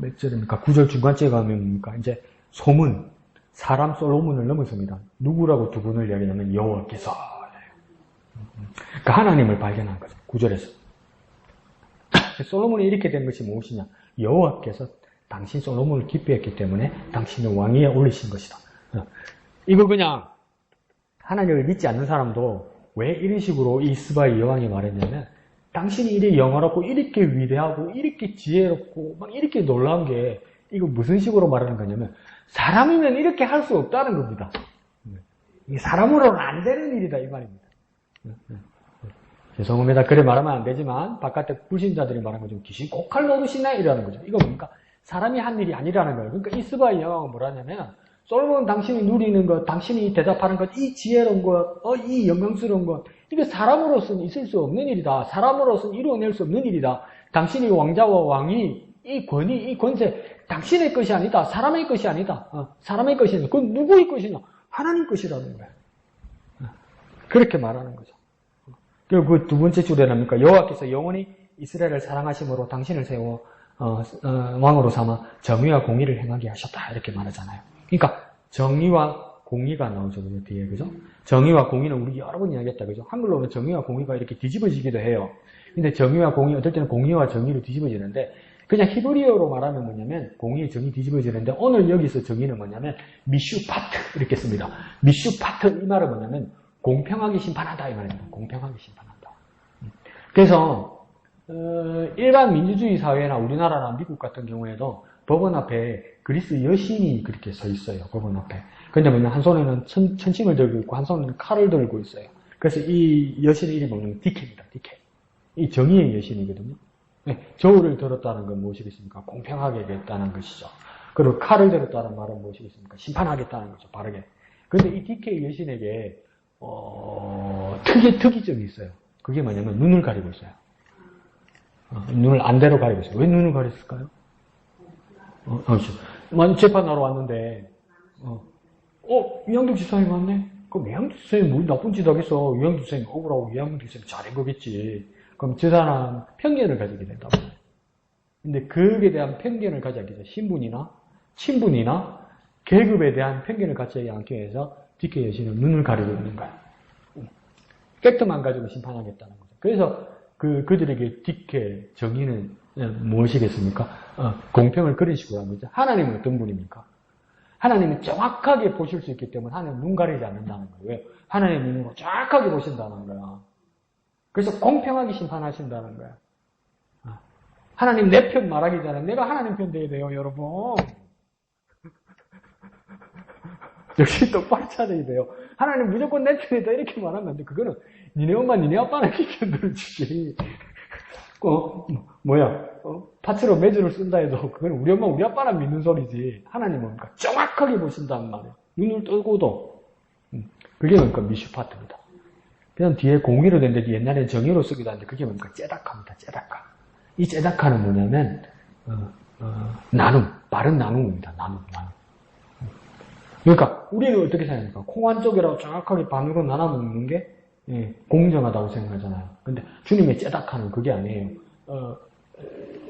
몇 절입니까? 9절 중간쯤에 가면 뭡니까? 이제 소문, 사람 솔로몬을 넘어섭니다. 누구라고 두 분을 이야기하냐면 여호와께서 그러니까 하나님을 발견한 거죠. 9절에서 솔로몬이 이렇게 된 것이 무엇이냐? 여호와께서 당신 솔로몬을 기뻐했기 때문에 당신을 왕위에 올리신 것이다. 이거 그냥 하나님을 믿지 않는 사람도 왜 이런 식으로 이 스바의 여왕이 말했냐면 당신이 이렇게 영화롭고 이렇게 위대하고 이렇게 지혜롭고 막 이렇게 놀라운 게 이거 무슨 식으로 말하는 거냐면 사람이면 이렇게 할 수 없다는 겁니다. 이 사람으로는 안 되는 일이다 이 말입니다. 죄송합니다. 그래 말하면 안 되지만 바깥에 불신자들이 말하는 거죠. 귀신 꼭할 노릇이네 이라는 거죠. 이거 뭡니까? 사람이 한 일이 아니라는 거예요. 그러니까 이 스바의 여왕은 뭐라냐면 솔로몬 당신이 누리는 것, 당신이 대답하는 것, 이 지혜로운 것, 이 영광스러운 것 이게 사람으로서는 있을 수 없는 일이다. 사람으로서는 이루어낼 수 없는 일이다. 당신이 왕자와 왕이 이 권위, 이 권세 당신의 것이 아니다. 사람의 것이 아니다. 사람의 것이 아니다. 그건 누구의 것이냐? 하나님 것이라는 거예요. 그렇게 말하는 거죠. 그리고 그 두 번째 줄에 뭡니까? 여호와께서 영원히 이스라엘을 사랑하심으로 당신을 세워 왕으로 삼아 정의와 공의를 행하게 하셨다. 이렇게 말하잖아요. 그러니까 정의와 공의가 나오죠. 뒤에 그죠? 정의와 공의는 우리 여러 번 이야기했다. 그죠? 한글로는 정의와 공의가 이렇게 뒤집어지기도 해요. 근데 정의와 공의, 어떨 때는 공의와 정의로 뒤집어지는데 그냥 히브리어로 말하면 뭐냐면 공의, 정의 뒤집어지는데 오늘 여기서 정의는 뭐냐면 미슈파트 이렇게 씁니다. 미슈파트 이 말은 뭐냐면 공평하게 심판한다 이 말입니다. 공평하게 심판한다. 그래서 일반 민주주의 사회나 우리나라나 미국 같은 경우에도 법원 앞에 그리스 여신이 그렇게 서 있어요. 법원 앞에. 근데 뭐냐면 한 손에는 천칭을 들고 있고 한 손에는 칼을 들고 있어요. 그래서 이 여신의 이름이 뭐냐면 디케입니다. 디케. 이 정의의 여신이거든요. 네, 저울을 들었다는 건 무엇이겠습니까? 공평하게 하겠다는 것이죠. 그리고 칼을 들었다는 말은 무엇이겠습니까? 심판하겠다는 거죠. 바르게. 근데 이 디케 여신에게 특이점이 있어요. 그게 뭐냐면 눈을 가리고 있어요. 눈을 안대로 가리고 있어요. 왜 눈을 가렸을까요? 만약 재판하러 왔는데 이양득 지사님 왔네? 그럼 이양득 지사님 뭐 나쁜 짓 하겠어. 이양득 지사님 억울하고 이양득 지사님 잘한 거겠지. 그럼 저 사람 편견을 가지게 된다고. 근데 그에 대한 편견을 가지기 위해서 신분이나 친분이나 계급에 대한 편견을 갖지 않기 위해서 디케 여신은 눈을 가리고 있는 거야. 팩트만 가지고 심판하겠다는 거죠. 그래서 그들에게 디케 정의는 무엇이겠습니까? 공평을 그런 식으로 하는 거죠. 하나님은 어떤 분입니까? 하나님은 정확하게 보실 수 있기 때문에 하나님은 눈 가리지 않는다는 거예요. 왜? 하나님의 눈으로 정확하게 보신다는 거야. 그래서 공평하게 심판하신다는 거야. 하나님 내 편 말하기 전에 내가 하나님 편 돼야 돼요, 여러분. 역시 똑바로 찾아야 돼요. 하나님 무조건 내 편이다 이렇게 말하면 안 돼. 그거는 니네 엄마, 니네 아빠는 편들어주지. 파츠로 매주를 쓴다 해도 그건 우리 엄마 우리 아빠랑 믿는 소리지. 하나님은 그러니까 정확하게 보신단 말이에요. 눈을 뜨고도. 그게 그러니까 미슈파트입니다. 그냥 뒤에 공의로 된 데 옛날에 정의로 쓰기도 하는데 그게 뭡니까? 째닥합니다. 째닥하. 이 째닥하는 뭐냐면 나눔, 바른 나눔입니다. 나눔. 그러니까 우리는 어떻게 생각합니까? 콩 한 쪽이라도 정확하게 반으로 나눠 먹는 게 공정하다고 생각하잖아요. 근데 주님의 째닥하는 그게 아니에요.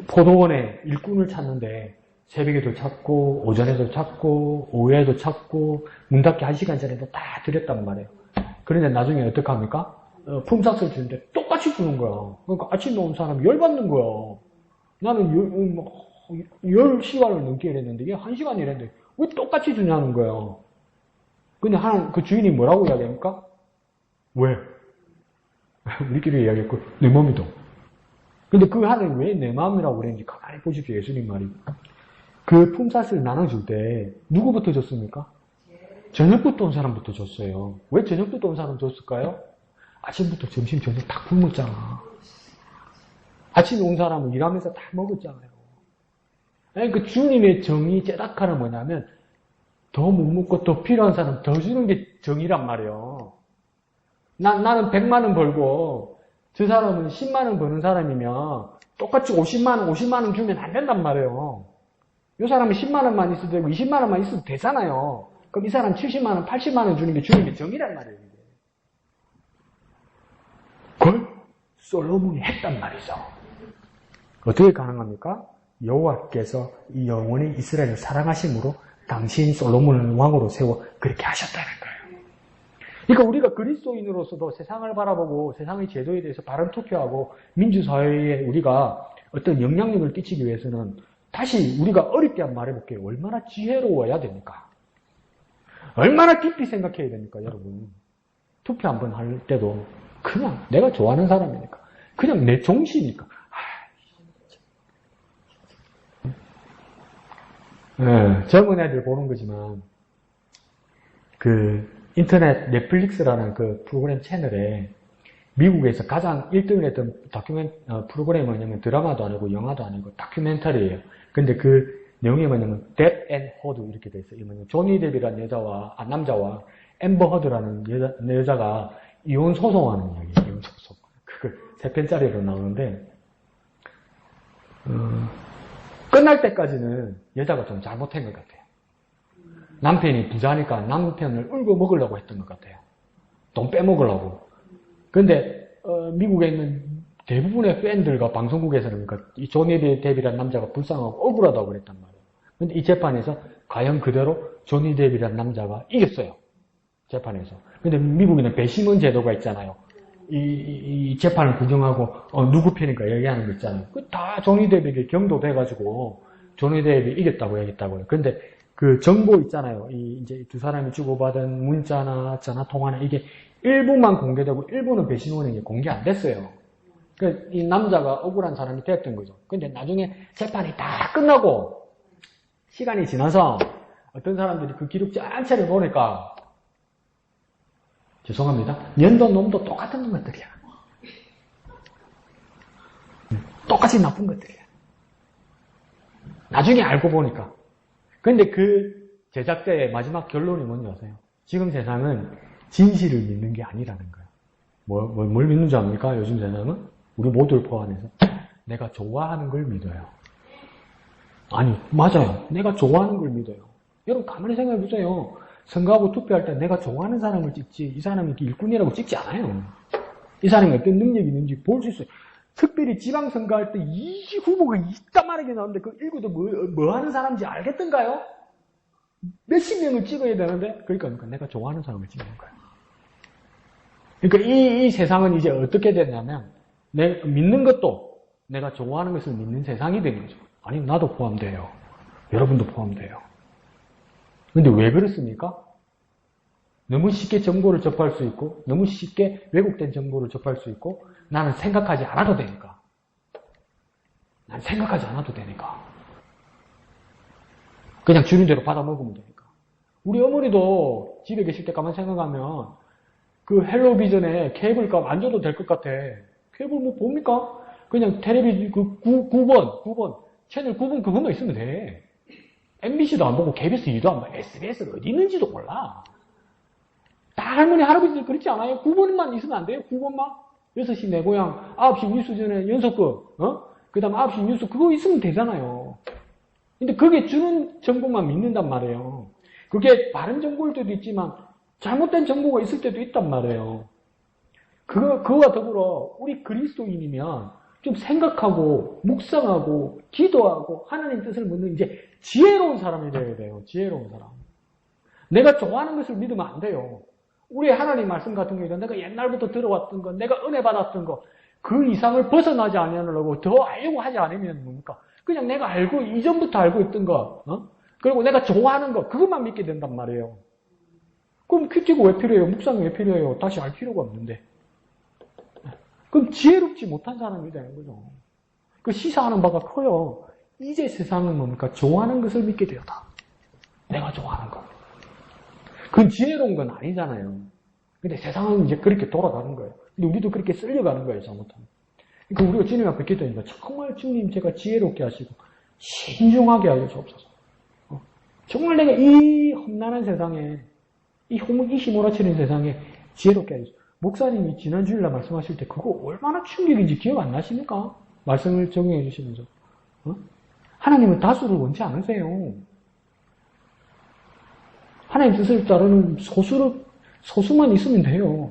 포도원에 일꾼을 찾는데 새벽에도 찾고 오전에도 찾고 오후에도 찾고 문 닫기 1시간 전에도 다 드렸단 말이에요. 그런데 나중에 어떻게 합니까? 품삯을 주는데 똑같이 주는 거야. 그러니까 아침에 온 사람이 열받는 거야. 나는 10시간을 넘게 일했는데 이게 1시간 일했는데 왜 똑같이 주냐는 거야. 근데 그 주인이 뭐라고 이야기합니까? 왜? 우리끼리 이야기했고 내 마음이다. 근데 그 하나님 왜 내 마음이라고 그랬는지 가만히 보십시오. 예수님 말이. 그 품삯을 나눠줄 때 누구부터 줬습니까? 저녁부터 온 사람부터 줬어요. 왜 저녁부터 온 사람 줬을까요? 아침부터 점심, 저녁 다 굶었잖아. 아침에 온 사람은 일하면서 다 먹었잖아요. 아니, 그 주님의 정의 째닥하는 뭐냐면 더 못 먹고 더 필요한 사람 더 주는 게 정의란 말이에요. 나는 100만 원 벌고 저 사람은 10만 원 버는 사람이면 똑같이 50만 원 주면 안 된단 말이에요. 이 사람은 10만 원만 있어도 되고 20만 원만 있어도 되잖아요. 그럼 이 사람 70만 원, 80만 원 주는 게 주님의 정의란 말이에요. 그걸 솔로몬이 했단 말이죠. 어떻게 가능합니까? 여호와께서 이 영원히 이스라엘을 사랑하심으로 당신 솔로몬을 왕으로 세워 그렇게 하셨다는 거예요. 그러니까 우리가 그리스도인으로서도 세상을 바라보고 세상의 제도에 대해서 바른 투표하고 민주사회에 우리가 어떤 영향력을 끼치기 위해서는 다시 우리가 어렵게 한번 말해볼게요. 얼마나 지혜로워야 됩니까? 얼마나 깊이 생각해야 됩니까, 여러분? 투표 한번 할 때도 그냥 내가 좋아하는 사람이니까, 그냥 내 종시니까. 젊은 애들 보는 거지만 그 인터넷 넷플릭스라는 그 프로그램 채널에 미국에서 가장 1등을 했던 프로그램이 뭐냐면 드라마도 아니고 영화도 아니고 다큐멘터리예요. 근데 그 내용이 뭐냐면 뎁 앤 허드 이렇게 돼 있어요. 뭐냐면 조니 뎁이라는 남자와 앰버 허드라는 여자가 이혼 소송하는 이야기예요. 이혼 소송. 그걸 3편짜리로 나오는데 끝날 때까지는 여자가 좀 잘못한 것 같아요. 남편이 부자니까 남편을 울고 먹으려고 했던 것 같아요. 돈 빼먹으려고. 근데 미국에 있는 대부분의 팬들과 방송국에서는 그러니까 이 조니 뎁이라는 남자가 불쌍하고 억울하다고 그랬단 말이에요. 근데 이 재판에서 과연 그대로 조니 뎁이라는 남자가 이겼어요. 재판에서. 근데 미국에는 배심원 제도가 있잖아요. 이 재판을 구경하고 누구 편인가 얘기하는 거 있잖아요. 그 다 조니 뎁에게 경도돼가지고 조니 뎁이 이겼다고 얘기했다고요. 근데 그 정보 있잖아요. 이제 두 사람이 주고받은 문자나 전화 통화나 이게 일부만 공개되고 일부는 배심원에게 공개 안 됐어요. 그 이 남자가 억울한 사람이 됐던 거죠. 근데 나중에 재판이 다 끝나고 시간이 지나서 어떤 사람들이 그 기록 전체를 보니까 죄송합니다. 년도 놈도 똑같은 것들이야. 똑같이 나쁜 것들이야. 나중에 알고 보니까. 근데 그 제작자의 마지막 결론이 뭔지 아세요? 지금 세상은 진실을 믿는 게 아니라는 거예요. 뭘 믿는 줄 압니까? 요즘 세상은? 우리 모두를 포함해서. 내가 좋아하는 걸 믿어요. 아니, 맞아요. 내가 좋아하는 걸 믿어요. 여러분, 가만히 생각해 보세요. 선거하고 투표할 때 내가 좋아하는 사람을 찍지, 이 사람이 일꾼이라고 찍지 않아요. 이 사람이 어떤 능력이 있는지 볼 수 있어요. 특별히 지방선거할 때 이 후보가 이따만하게 나오는데 그 일구도 뭐 하는 사람인지 알겠던가요? 몇십 명을 찍어야 되는데, 그러니까 내가 좋아하는 사람을 찍는 거예요. 그러니까 이 세상은 이제 어떻게 되냐면, 내가 믿는 것도 내가 좋아하는 것을 믿는 세상이 되는 거죠. 아니, 나도 포함돼요. 여러분도 포함돼요. 근데 왜 그렇습니까? 너무 쉽게 정보를 접할 수 있고, 너무 쉽게 왜곡된 정보를 접할 수 있고, 나는 생각하지 않아도 되니까. 난 생각하지 않아도 되니까. 그냥 주는 대로 받아 먹으면 되니까. 우리 어머니도 집에 계실 때 가만 생각하면 그 헬로비전에 케이블 값 안 줘도 될 것 같아. 케이블 뭐 봅니까? 그냥 텔레비전 9번, 채널 9번 그것만 있으면 돼. MBC도 안 보고 KBS 2도 안 보고 SBS가 어디 있는지도 몰라. 다 할머니, 할아버지들 그렇지 않아요? 9번만 있으면 안 돼요? 9번만? 6시 내 고향, 9시 뉴스 전에 연속극, 그 다음 9시 뉴스 그거 있으면 되잖아요. 근데 그게 주는 정보만 믿는단 말이에요. 그게 바른 정보일 때도 있지만 잘못된 정보가 있을 때도 있단 말이에요. 그거와 더불어 우리 그리스도인이면 좀 생각하고 묵상하고 기도하고 하나님 뜻을 묻는 이제 지혜로운 사람이 되어야 돼요. 지혜로운 사람. 내가 좋아하는 것을 믿으면 안 돼요. 우리 하나님 말씀 같은 경우에는 내가 옛날부터 들어왔던 거, 내가 은혜 받았던 거, 그 이상을 벗어나지 않으려고 더 알려고 하지 않으면 뭡니까? 그냥 내가 알고, 이전부터 알고 있던 거, 그리고 내가 좋아하는 거, 그것만 믿게 된단 말이에요. 그럼 큐티가 왜 필요해요? 묵상이 왜 필요해요? 다시 알 필요가 없는데. 그럼 지혜롭지 못한 사람이 되는 거죠. 그 시사하는 바가 커요. 이제 세상은 뭡니까? 좋아하는 것을 믿게 되었다. 내가 좋아하는 거. 그건 지혜로운 건 아니잖아요. 근데 세상은 이제 그렇게 돌아가는 거예요. 근데 우리도 그렇게 쓸려가는 거예요, 잘못하면. 그러니까 우리가 주님 앞에 기도하니까 정말 주님 제가 지혜롭게 하시고 신중하게 하여 주옵소서. 정말 내가 이 험난한 세상에, 이 휘몰아치는 세상에 지혜롭게 하여 주옵소서. 목사님이 지난 주일날 말씀하실 때 그거 얼마나 충격인지 기억 안 나십니까? 말씀을 적용해 주시면서. 하나님은 다수를 원치 않으세요. 하나님 뜻을 따르는 소수만 있으면 돼요.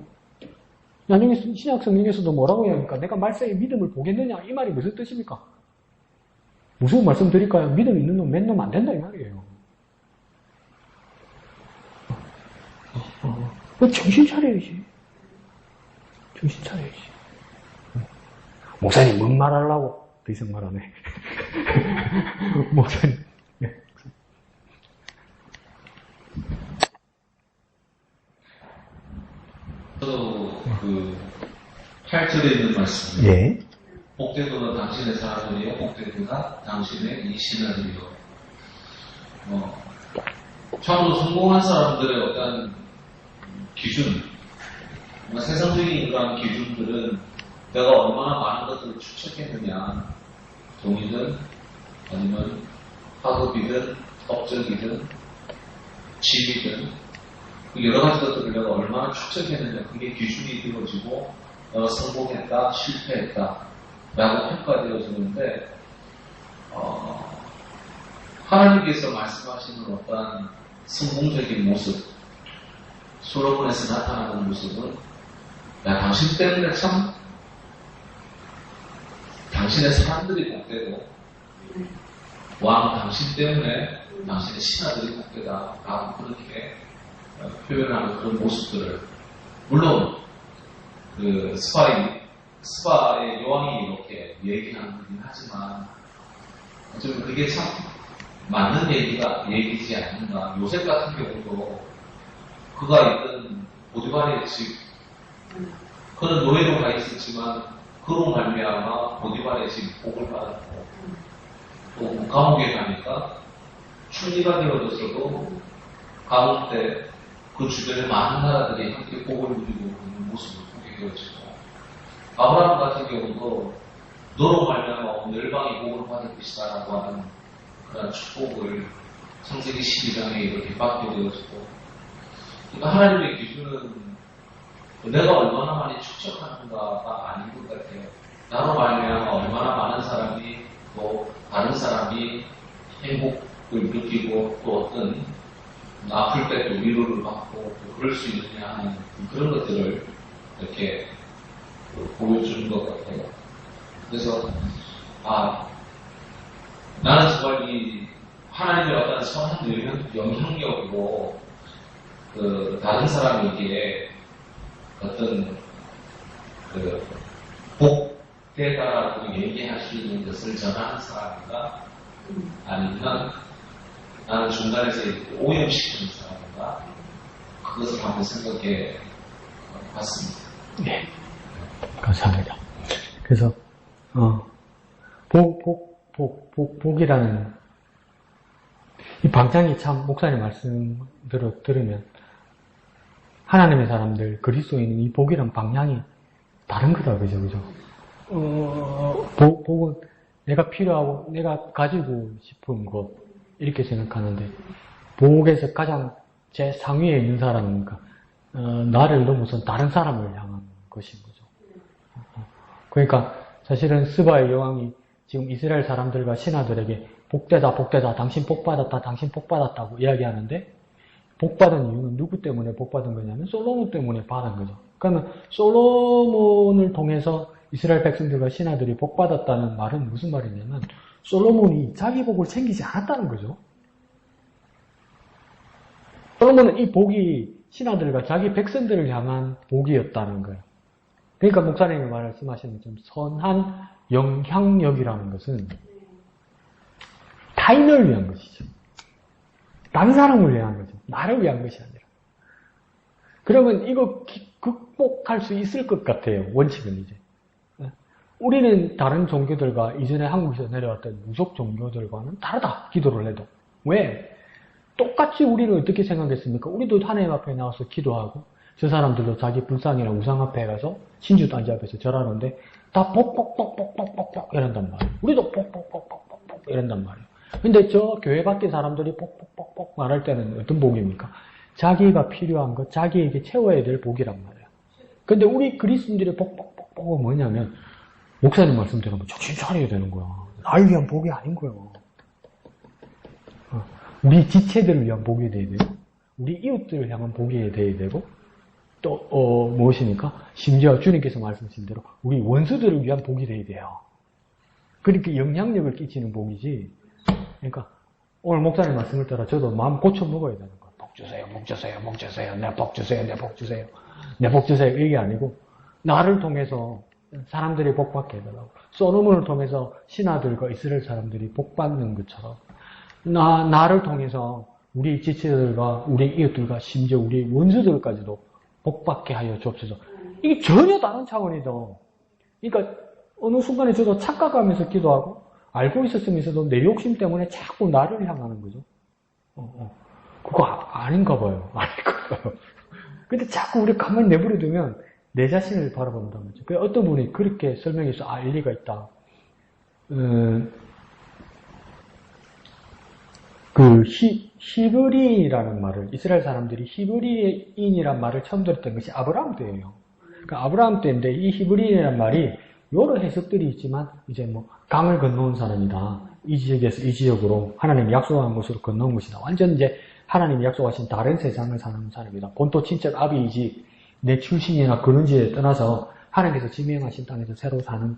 나중에 신약 성경에서도 뭐라고 해야 합니까? 내가 말세에 믿음을 보겠느냐? 이 말이 무슨 뜻입니까? 무슨 말씀 드릴까요? 믿음 있는 놈, 맨 놈 안 된다 이 말이에요. 정신 차려야지. 정신 차려야지. 목사님 뭔 말하려고? 더 이상 말 안 해. 목사님. 네. 그 8절에 있는 말씀. 예. 복되도는 당신의 사람들이요, 복되도가 당신의 이 신하들이요. 참으로 성공한 사람들의 어떤 기준, 세상적인 그러한 기준들은 내가 얼마나 많은 것들을 축적했느냐, 돈이든 아니면 학업이든 업적이든 집이든 여러 가지 것들을 내가 얼마나 축적했느냐, 그게 기준이 되어지고 내가 성공했다, 실패했다 라고 평가되어지는데 하나님께서 말씀하시는 어떠한 성공적인 모습, 솔로몬에서 나타나는 모습은 야, 당신 때문에 참 당신의 사람들이 복되고 왕 당신 때문에 당신의 신하들이 복되다 라고 그렇게 표현하는 그런 모습들을, 물론 그 스파의 여왕이 이렇게 얘기하는 거긴 하지만 좀 그게 참 맞는 얘기지 않는가. 요셉 같은 경우도 그가 있던 보디발의 집, 그는 노예로 가 있었지만 그로 말미암아 보디발의 집 복을 받았고, 또 감옥에 가니까 총리가 되어졌어도 감옥 때 그 주변에 많은 나라들이 함께 복을 누리고 있는 모습을 보게 되어지고, 아브라함 같은 경우도 너로 말미암아 열방이 복을 받을 것이다 라고 하는 그런 축복을 창세기 12장에 이렇게 받게 되어지고, 그러니까 하나님의 기준은 내가 얼마나 많이 축적하는가가 아닌 것 같아요. 나로 말미암아 얼마나 많은 사람이, 또 다른 사람이 행복을 느끼고 또 어떤 아플 때 또 위로를 받고 또 그럴 수 있느냐 하는 그런 것들을 이렇게 보여주는 것 같아요. 그래서 나는 정말 이 하나님의 어떤 선한 영향력으로 그 다른 사람에게 어떤 그 복되다라고 얘기할 수 있는 것을 전하는 사람인가, 아니면 나는 중간에서 오염시키는 사람인가, 그것을 한번 생각해 봤습니다. 네. 감사합니다. 그래서, 복이라는, 이 방향이 참, 목사님 말씀대로 들으면, 하나님의 사람들, 그리스도인은 이 복이란 방향이 다른 거다, 그죠? 복은 내가 필요하고 내가 가지고 싶은 것 이렇게 생각하는데 복에서 가장 제 상위에 있는 사람은 나를 넘어선 다른 사람을 향한 것인 거죠. 그러니까 사실은 스바의 여왕이 지금 이스라엘 사람들과 신하들에게 복되다 복되다 당신 복받았다 당신 복받았다고 이야기하는데 복받은 이유는 누구 때문에 복받은 거냐면 솔로몬 때문에 받은 거죠. 그러면 솔로몬을 통해서 이스라엘 백성들과 신하들이 복받았다는 말은 무슨 말이냐면 솔로몬이 자기 복을 챙기지 않았다는 거죠. 솔로몬은 이 복이 신하들과 자기 백성들을 향한 복이었다는 거예요. 그러니까 목사님이 말씀하시는 좀 선한 영향력이라는 것은 타인을 위한 것이죠. 다른 사람을 위한 거죠. 나를 위한 것이 아니라. 그러면 이거 극복할 수 있을 것 같아요. 원칙은 이제. 우리는 다른 종교들과 이전에 한국에서 내려왔던 무속 종교들과는 다르다. 기도를 해도. 왜? 똑같이 우리는 어떻게 생각했습니까? 우리도 하나님 앞에 나와서 기도하고 저 사람들도 자기 불상이나 우상 앞에 가서 신주 단지 앞에서 절하는데 다 복복복복복복복 이런단 말이에요. 우리도 복복복복복복 이런단 말이에요. 근데 저 교회 밖의 사람들이 복복복복 말할 때는 어떤 복입니까? 자기가 필요한 것, 자기에게 채워야 될 복이란 말이에요. 근데 우리 그리스도인들의 복복복복은 뭐냐면 목사님 말씀대로 정신 차려야 되는 거야. 나를 위한 복이 아닌 거예요. 우리 지체들을 위한 복이 돼야 되고 우리 이웃들을 향한 복이 돼야 되고 또 무엇입니까? 심지어 주님께서 말씀하신 대로 우리 원수들을 위한 복이 돼야 돼요. 그렇게 영향력을 끼치는 복이지. 그러니까 오늘 목사님 말씀을 따라 저도 마음 고쳐 먹어야 되는 거예요. 복 주세요, 복 주세요, 복 주세요, 내 복 주세요, 내 복 주세요, 내 복 주세요 이게 아니고 나를 통해서 사람들이 복 받게 해달라고. 솔로몬을 통해서 신하들과 이스라엘 사람들이 복 받는 것처럼 나를 통해서 우리 지체들과 우리 이웃들과 심지어 우리 원수들까지도 복받게 하여 주옵소서. 이게 전혀 다른 차원이죠. 그러니까 어느 순간에 저도 착각하면서 기도하고 알고 있었으면서도 내 욕심 때문에 자꾸 나를 향하는 거죠. 그거 아닌가 봐요. 아닌가 봐요. 근데 자꾸 우리 가만히 내버려두면 내 자신을 바라본다는 거죠. 그래서 어떤 분이 그렇게 설명해서 일리가 있다. 히브리인이라는 말을, 이스라엘 사람들이 히브리인이라는 말을 처음 들었던 것이 아브라함 때예요. 그러니까 아브라함 때인데 이 히브리인이라는 말이 여러 해석들이 있지만 이제 강을 건너온 사람이다. 이 지역에서 이 지역으로 하나님이 약속한 곳으로 건너온 것이다. 완전 이제 하나님이 약속하신 다른 세상을 사는 사람이다. 본토 친척 아비이지 내 출신이나 그런 지에 떠나서 하나님께서 지명하신 땅에서 새로 사는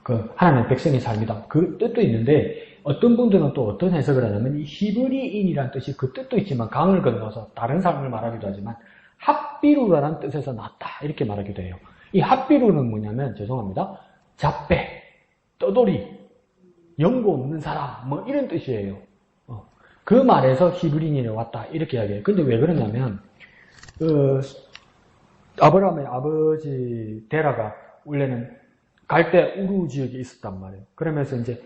그 하나님의 백성의 삶이다. 그 뜻도 있는데 어떤 분들은 또 어떤 해석을 하냐면 이 히브리인이라는 뜻이 그 뜻도 있지만 강을 건너서 다른 삶을 말하기도 하지만 핫비루라는 뜻에서 났다 이렇게 말하기도 해요. 이 핫비루는 뭐냐면 죄송합니다. 잡배, 떠돌이, 연고 없는 사람 이런 뜻이에요. 그 말에서 히브리인이 왔다 이렇게 이야기해요. 근데 왜 그러냐면 아브라함의 아버지 데라가 원래는 갈대 우루 지역에 있었단 말이에요. 그러면서 이제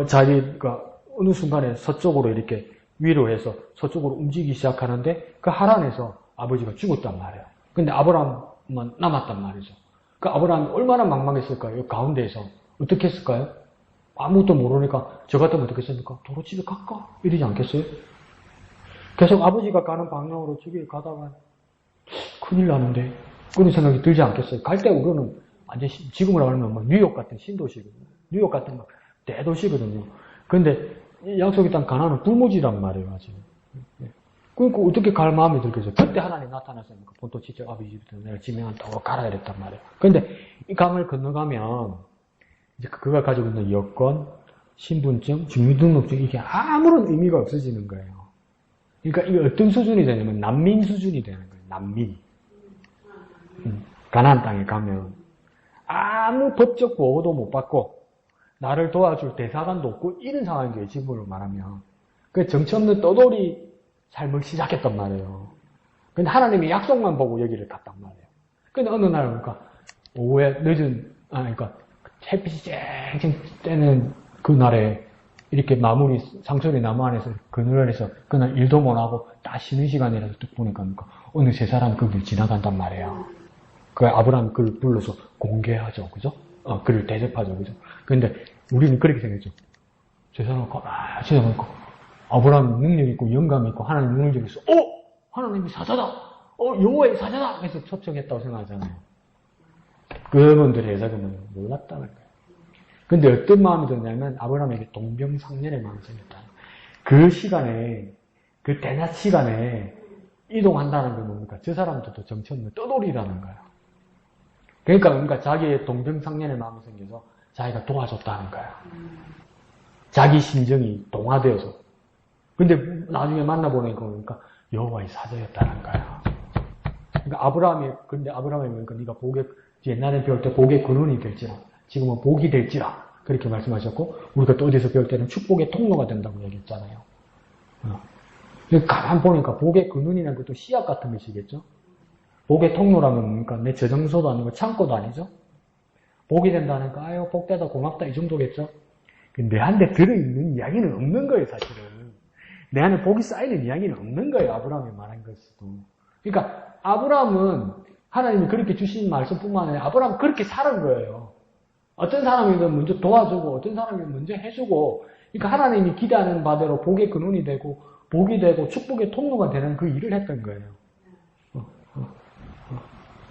자기가 어느 순간에 서쪽으로 이렇게 위로 해서 서쪽으로 움직이기 시작하는데 그 하란에서 아버지가 죽었단 말이에요. 근데 아브라함만 남았단 말이죠. 그 아브라함이 얼마나 망망했을까요? 이 가운데에서 어떻게 했을까요? 아무것도 모르니까 저 같으면 어떻게 했습니까? 도로 집에 갈까? 이러지 않겠어요? 계속 아버지가 가는 방향으로 저기 가다가 큰일 나는데 그런 생각이 들지 않겠어요? 갈대 우루는 완전 지금으로 말하면 뉴욕 같은 신도시거든요. 뉴욕 같은 대도시거든요. 근데 약속의 땅 가나안은 불모지란 말이에요, 아직. 그러니까 어떻게 갈 마음이 들겠어요? 그때 하나님 나타났으니까 본토 친척 아비집부터 내가 지명한 땅으로 가라 이랬단 말이에요. 근데 이 강을 건너가면 이제 그가 가지고 있는 여권, 신분증, 주민등록증 이게 아무런 의미가 없어지는 거예요. 그러니까 이게 어떤 수준이 되냐면 난민 수준이 되는 거예요. 난민. 가나안 땅에 가면 아무 법적 보호도 못 받고 나를 도와줄 대사관도 없고 이런 상황인 거예요. 지금으로 말하면. 그 정처 없는 떠돌이 삶을 시작했단 말이에요. 근데 하나님이 약속만 보고 여기를 갔단 말이에요. 근데 어느 날 보니까 오후에 그러니까 햇빛이 쨍쨍 쬐는 그날에 이렇게 상소리 나무 안에서 그늘에서 그날 일도 못 하고 딱 쉬는 시간이라서 딱 보니까 어느 세 사람 그 길 지나간단 말이에요. 그 아브라함 그걸 불러서 공개하죠. 그죠? 그를 대접하죠. 그죠? 근데 우리는 그렇게 생겼죠. 세상을 세상을 아브라함 능력 있고 영감 있고 하나님 능력 있어. 하나님이 사자다. 여호와의 사자다. 해서 초청했다고 생각하잖아요. 그분들의 해석은 몰랐다는 거예요. 근데 어떤 마음이 드냐면 아브라함에게 동병상련의 마음이 생겼다. 그 시간에 그 대낮 시간에 이동한다는 게 뭡니까? 저 사람들도 정치 없는 떠돌이라는 거예요. 그러니까 자기의 동병상련의 마음이 생겨서 자기가 도와줬다는 거예요. 자기 심정이 동화되어서. 근데 나중에 만나보니까 그러니까 여호와의 사자였다는 거예요. 그러니까 아브라함이 그러니까 네가 옛날에 배울 때 복의 근원이 될지라, 지금은 복이 될지라 그렇게 말씀하셨고, 우리가 또 어디서 배울 때는 축복의 통로가 된다고 얘기했잖아요. 가만 보니까 복의 근원이라는 것도 씨앗 같은 것이겠죠. 복의 통로라면 뭡니까? 내 저장소도 아니고 창고도 아니죠. 복이 된다니까 아유 복되다 고맙다 이 정도겠죠. 내 안에 들어있는 이야기는 없는 거예요. 사실은 내 안에 복이 쌓이는 이야기는 없는 거예요. 아브라함이 말한 것도. 그러니까 아브라함은 하나님이 그렇게 주신 말씀뿐만 아니라 아브라함은 그렇게 사는 거예요. 어떤 사람이든 먼저 도와주고 어떤 사람이든 먼저 해주고, 그러니까 하나님이 기대하는 바대로 복의 근원이 되고 복이 되고 축복의 통로가 되는 그 일을 했던 거예요.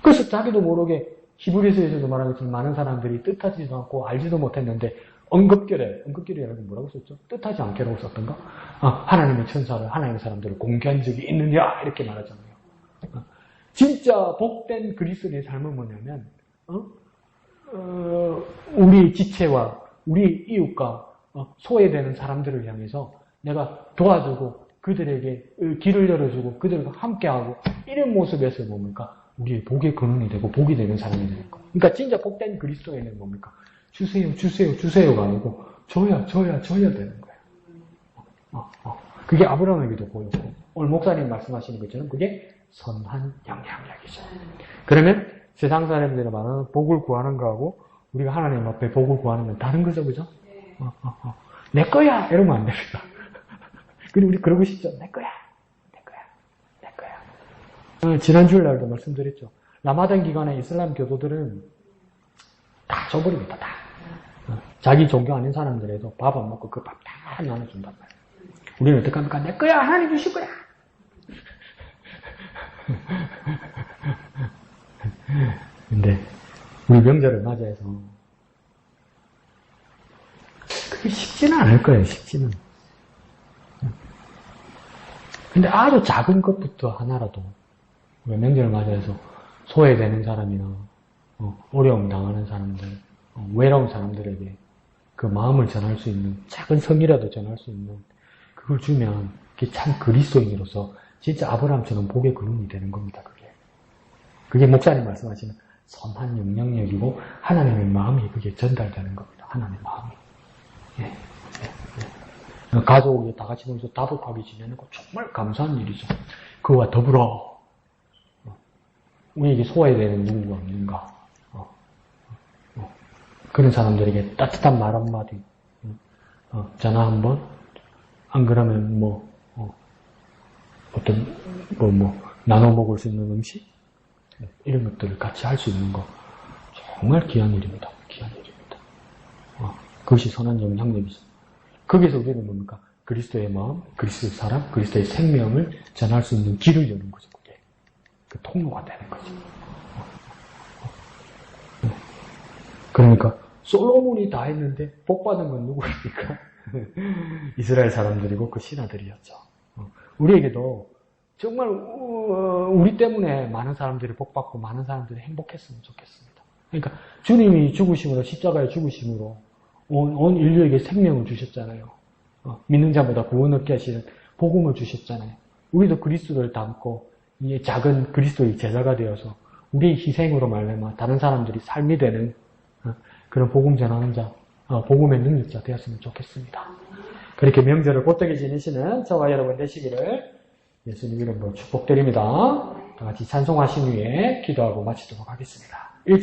그래서 자기도 모르게 히브리서에서도 말한 것처럼 많은 사람들이 뜻하지도 않고 알지도 못했는데 언급결이라는 건 뭐라고 썼죠? 뜻하지 않게라고 썼던가? 하나님의 천사를, 하나님의 사람들을 공개한 적이 있느냐 이렇게 말하잖아요. 진짜 복된 그리스도의 삶은 뭐냐면 우리 지체와 우리 이웃과 소외되는 사람들을 향해서 내가 도와주고 그들에게 길을 열어주고 그들과 함께하고 이런 모습에서 뭡니까? 우리의 복의 근원이 되고 복이 되는 사람이 되는 거. 그러니까 진짜 복된 그리스도인은 뭡니까? 주세요가 아니고 줘야 되는 거예요. 그게 아브라함에게도 보였고 오늘 목사님 말씀하시는 것처럼 그게 선한 영향력이죠. 그러면 세상 사람들이 말하는 복을 구하는 거하고 우리가 하나님 앞에 복을 구하는 건 다른 거죠, 그죠? 내 거야 이러면 안 됩니다. 근데 우리 그러고 싶죠. 내 거야. 지난 주일날도 말씀드렸죠. 라마단 기간에 이슬람 교도들은 다 줘버립니다. 다. 자기 종교 아닌 사람들에도 밥 안 먹고 그 밥 다 나눠준단 말이에요. 우리는 어떻게 합니까? 내 거야. 하나님 주실 거야. 근데 우리 명절을 맞이해서 그게 쉽지는 않을 거예요. 쉽지는. 근데 아주 작은 것부터 하나라도 우리 명절을 맞이해서 소외되는 사람이나 어려움 당하는 사람들, 외로운 사람들에게 그 마음을 전할 수 있는 작은 성이라도 전할 수 있는 그걸 주면 그게 참 그리스도인으로서 진짜 아브라함처럼 복의 근원이 되는 겁니다. 그게 목사님 말씀하시는 선한 영향력이고 하나님의 마음이 그게 전달되는 겁니다. 하나님의 마음이. 가족이 다 같이 모여서 다복하게 지내는 거 정말 감사한 일이죠. 그와 더불어 우리에게 소외되는 누구가 없는가? 그런 사람들에게 따뜻한 말 한마디, 전화 한번, 안 그러면 나눠 먹을 수 있는 음식? 이런 것들을 같이 할 수 있는 거, 정말 귀한 일입니다. 귀한 일입니다. 그것이 선한 영향력이죠. 거기서 우리는 뭡니까? 그리스도의 마음, 그리스도의 사람, 그리스도의 생명을 전할 수 있는 길을 여는 거죠. 그게. 그 통로가 되는 거죠. 그러니까 솔로몬이 다 했는데 복 받은 건 누구입니까? 이스라엘 사람들이고 그 신하들이었죠. 우리에게도 정말 우리 때문에 많은 사람들이 복 받고 많은 사람들이 행복했으면 좋겠습니다. 그러니까 주님이 죽으심으로, 십자가의 죽으심으로 온 인류에게 생명을 주셨잖아요. 믿는 자보다 구원 얻게 하시는 복음을 주셨잖아요. 우리도 그리스도를 담고 이 작은 그리스도의 제자가 되어서 우리의 희생으로 말미암아 다른 사람들이 삶이 되는 그런 복음 전하는 자, 복음의 능력자 되었으면 좋겠습니다. 그렇게 명절을 곧되게 지내시는 저와 여러분 되시기를 예수님 이름으로 축복드립니다. 다 같이 찬송하신 후에 기도하고 마치도록 하겠습니다.